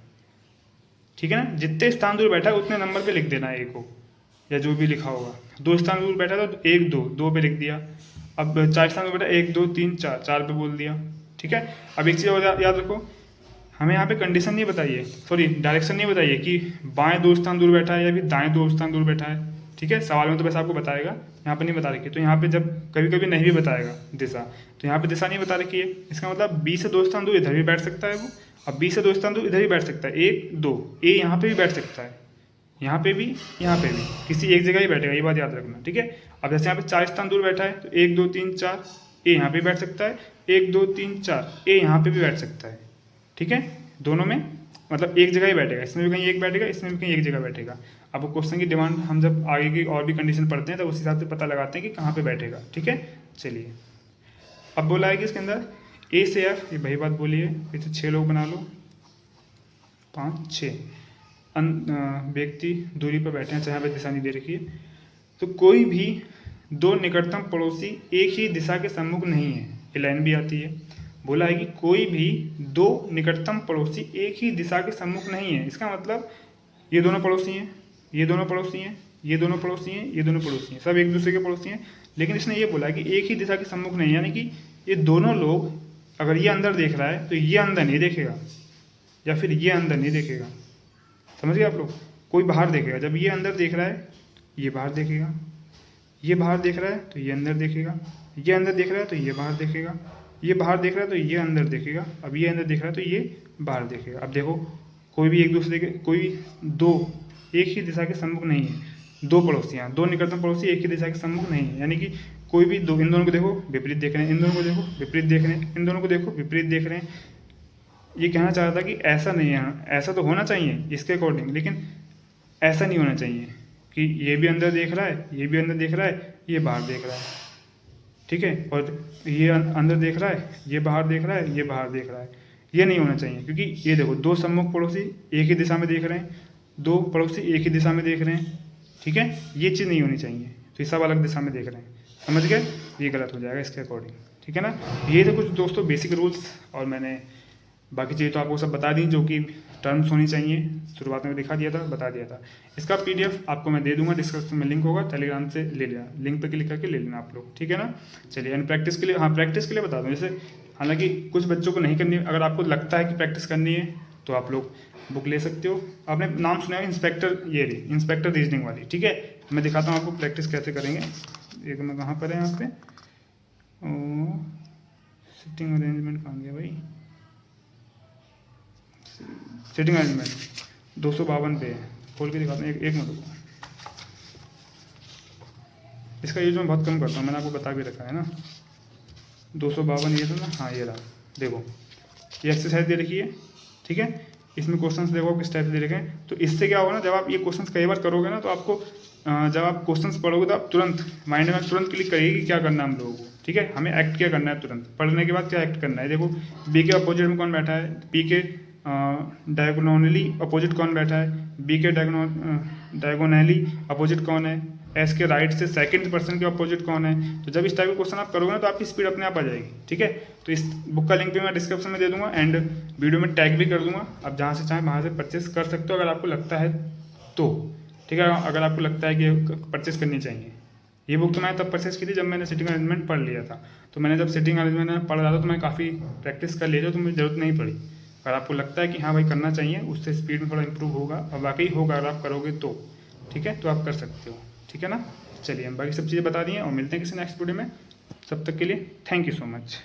ठीक है ना। जितने स्थान दूर बैठा है उतने नंबर पे लिख देना है A को, या जो भी लिखा होगा। 2 स्थान दूर बैठा था तो 1 2 2 पे लिख दिया। अब 4 स्थान दूर बैठा 1 2 3 4 4 पे बोल दिया, ठीक है। अब एक चीज़ और याद रखो, हमें यहाँ पे कंडीशन नहीं बताई है, सॉरी डायरेक्शन नहीं बताई है कि बाएं 2 स्थान दूर बैठा है या फिर दाएं 2 स्थान दूर बैठा है, ठीक है। सवाल में तो वैसे आपको बताएगा, यहाँ पे नहीं बता रखी है। तो यहाँ पे जब कभी कभी नहीं भी बताएगा दिशा, तो यहाँ पे दिशा नहीं बता रखी है, इसका मतलब B से 2 स्थान दूर इधर भी बैठ सकता है वो, अब B से 2 स्थान दूर इधर भी बैठ सकता है, 1 2 A यहाँ पे भी बैठ सकता है, यहाँ पे भी, यहाँ पे भी, किसी एक जगह ही बैठेगा, ये बात याद रखना, ठीक है। अब जैसे यहाँ पे 4 स्थान दूर बैठा है, तो 1 2 3 4 A यहाँ पे बैठ सकता है, 1 2 3 4 A यहाँ पे भी बैठ सकता है, ठीक है। दोनों में मतलब एक जगह ही बैठेगा, इसमें भी कहीं एक बैठेगा, इसमें भी कहीं एक जगह बैठेगा। अब वो क्वेश्चन की डिमांड हम जब आगे की और भी कंडीशन पढ़ते हैं तो उस हिसाब से पता लगाते हैं कि कहाँ पे बैठेगा, ठीक है। चलिए, अब बोला है कि इसके अंदर A से F, ये वही बात बोली है, फिर से 6 लोग बना लो, 5 6 व्यक्ति दूरी पर बैठे हैं, चाहे पे दिशा नहीं दे रखी है। तो कोई भी 2 निकटतम पड़ोसी एक ही दिशा के सम्मुख नहीं है, ये लाइन भी आती है। बोला है कि कोई भी 2 निकटतम पड़ोसी एक ही दिशा के सम्मुख नहीं है, इसका मतलब ये दोनों पड़ोसी हैं, ये दोनों पड़ोसी हैं, ये दोनों पड़ोसी हैं, ये दोनों पड़ोसी हैं, सब एक दूसरे के पड़ोसी हैं। लेकिन इसने ये बोला कि एक ही दिशा के सम्मुख नहीं, यानी कि ये दोनों लोग, अगर ये अंदर देख रहा है तो ये अंदर नहीं देखेगा, या फिर ये अंदर नहीं देखेगा, समझ गए आप लोग। कोई बाहर देखेगा, जब ये अंदर देख रहा है ये बाहर देखेगा, ये बाहर देख रहा है तो ये अंदर देखेगा, ये अंदर देख रहा है तो ये बाहर देखेगा, ये बाहर देख रहा है तो ये अंदर देखेगा, अब ये अंदर देख रहा है तो ये बाहर देखेगा। अब देखो, कोई भी एक दूसरे के, कोई 2 एक ही दिशा के सम्मुख नहीं है, 2 पड़ोसियाँ, 2 निकटतम पड़ोसी एक ही दिशा के सम्मुख नहीं है, यानी कि कोई भी 2, इन दोनों को देखो विपरीत देख रहे हैं, इन दोनों को देखो विपरीत देख रहे हैं, इन दोनों को देखो विपरीत देख रहे हैं। ये कहना चाह रहा था कि ऐसा नहीं है, ऐसा तो होना चाहिए इसके अकॉर्डिंग, लेकिन ऐसा नहीं होना चाहिए कि ये भी अंदर देख रहा है, ये भी अंदर देख रहा है, ये बाहर देख रहा है, ठीक है, और ये अंदर देख रहा है, ये बाहर देख रहा है, ये बाहर देख रहा है, ये नहीं होना चाहिए। क्योंकि ये देखो, 2 सम्मुख पड़ोसी एक ही दिशा में देख रहे हैं, 2 पड़ोसी एक ही दिशा में देख रहे हैं, ठीक है, ये चीज़ नहीं होनी चाहिए। तो ये सब अलग दिशा में देख रहे हैं, समझ गए, ये गलत हो जाएगा इसके अकॉर्डिंग, ठीक है ना। ये थे कुछ दोस्तों बेसिक रूल्स, और मैंने बाकी चीज़ें तो आपको सब बता दी जो कि टर्म्स होनी चाहिए, शुरुआत में दिखा दिया था, बता दिया था। इसका PDF आपको मैं दे दूंगा, डिस्क्रिप्शन में लिंक होगा, टेलीग्राम से ले लेना, लिंक पे क्लिक करके ले लेना आप लोग, ठीक है ना। चलिए, एंड प्रैक्टिस के लिए, हाँ प्रैक्टिस के लिए बता दूँ, जैसे हालांकि कुछ बच्चों को नहीं करनी, अगर आपको लगता है कि प्रैक्टिस करनी है तो आप लोग बुक ले सकते हो। आपने नाम सुना है इंस्पेक्टर, ये रही इंस्पेक्टर रीजनिंग वाली, ठीक है। मैं दिखाता हूँ आपको प्रैक्टिस कैसे करेंगे। एक मैं कहाँ पर है, यहाँ पे सिटिंग अरेंजमेंट कहाँ गया भाई, सिटिंग अरेंजमेंट 252 पे है, खोल के दिखाता हूँ, एक मिनट रुको। इसका यूज मैं बहुत कम करता हूँ, मैंने आपको बता भी रखा है ना। 252 ये था ना, हाँ ये रहा, देखो ये एक्सरसाइज दे रखी है, ठीक है। इसमें क्वेश्चंस देखो किस टाइप से दे रखे हैं। तो इससे क्या होगा ना, जब आप ये क्वेश्चंस कई बार करोगे ना, तो आपको जब आप क्वेश्चंस पढ़ोगे तो आप तुरंत माइंड में तुरंत क्लिक करिए कि क्या करना है हम लोगों को, ठीक है। हमें एक्ट क्या करना है, तुरंत पढ़ने के बाद क्या एक्ट करना है। देखो बी के अपोजिट में कौन बैठा है, पी के डायगोनली अपोजिट कौन बैठा है, बी के डायगोनली अपोजिट कौन है, एस के राइट से सेकंड पर्सन के अपोजिट कौन है। तो जब इस टाइप के क्वेश्चन आप करोगे ना तो आपकी स्पीड अपने आप आ जाएगी, ठीक है। तो इस बुक का लिंक भी मैं डिस्क्रिप्शन में दे दूंगा एंड वीडियो में टैग भी कर दूंगा। आप जहाँ से चाहें वहाँ से परचेस कर सकते हो अगर आपको लगता है तो, ठीक है। अगर आपको लगता है कि परचेस करनी चाहिए। ये बुक तो मैंने तब परचेस की थी जब मैंने सिटिंग अरेंजमेंट पढ़ लिया था। तो मैंने जब सिटिंग अरेंजमेंट में पढ़ रहा था तो मैं काफ़ी प्रैक्टिस कर लिया था, तो मुझे ज़रूरत नहीं पड़ी। अगर आपको लगता है कि हाँ भाई करना चाहिए, उससे स्पीड में थोड़ा इंप्रूव होगा और वाकई होगा अगर आप करोगे तो, ठीक है। तो आप कर सकते हो, ठीक है ना। चलिए हम बाकी सब चीज़ें बता दिए और मिलते हैं किसी नेक्स्ट वीडियो में। तब तक के लिए थैंक यू सो मच।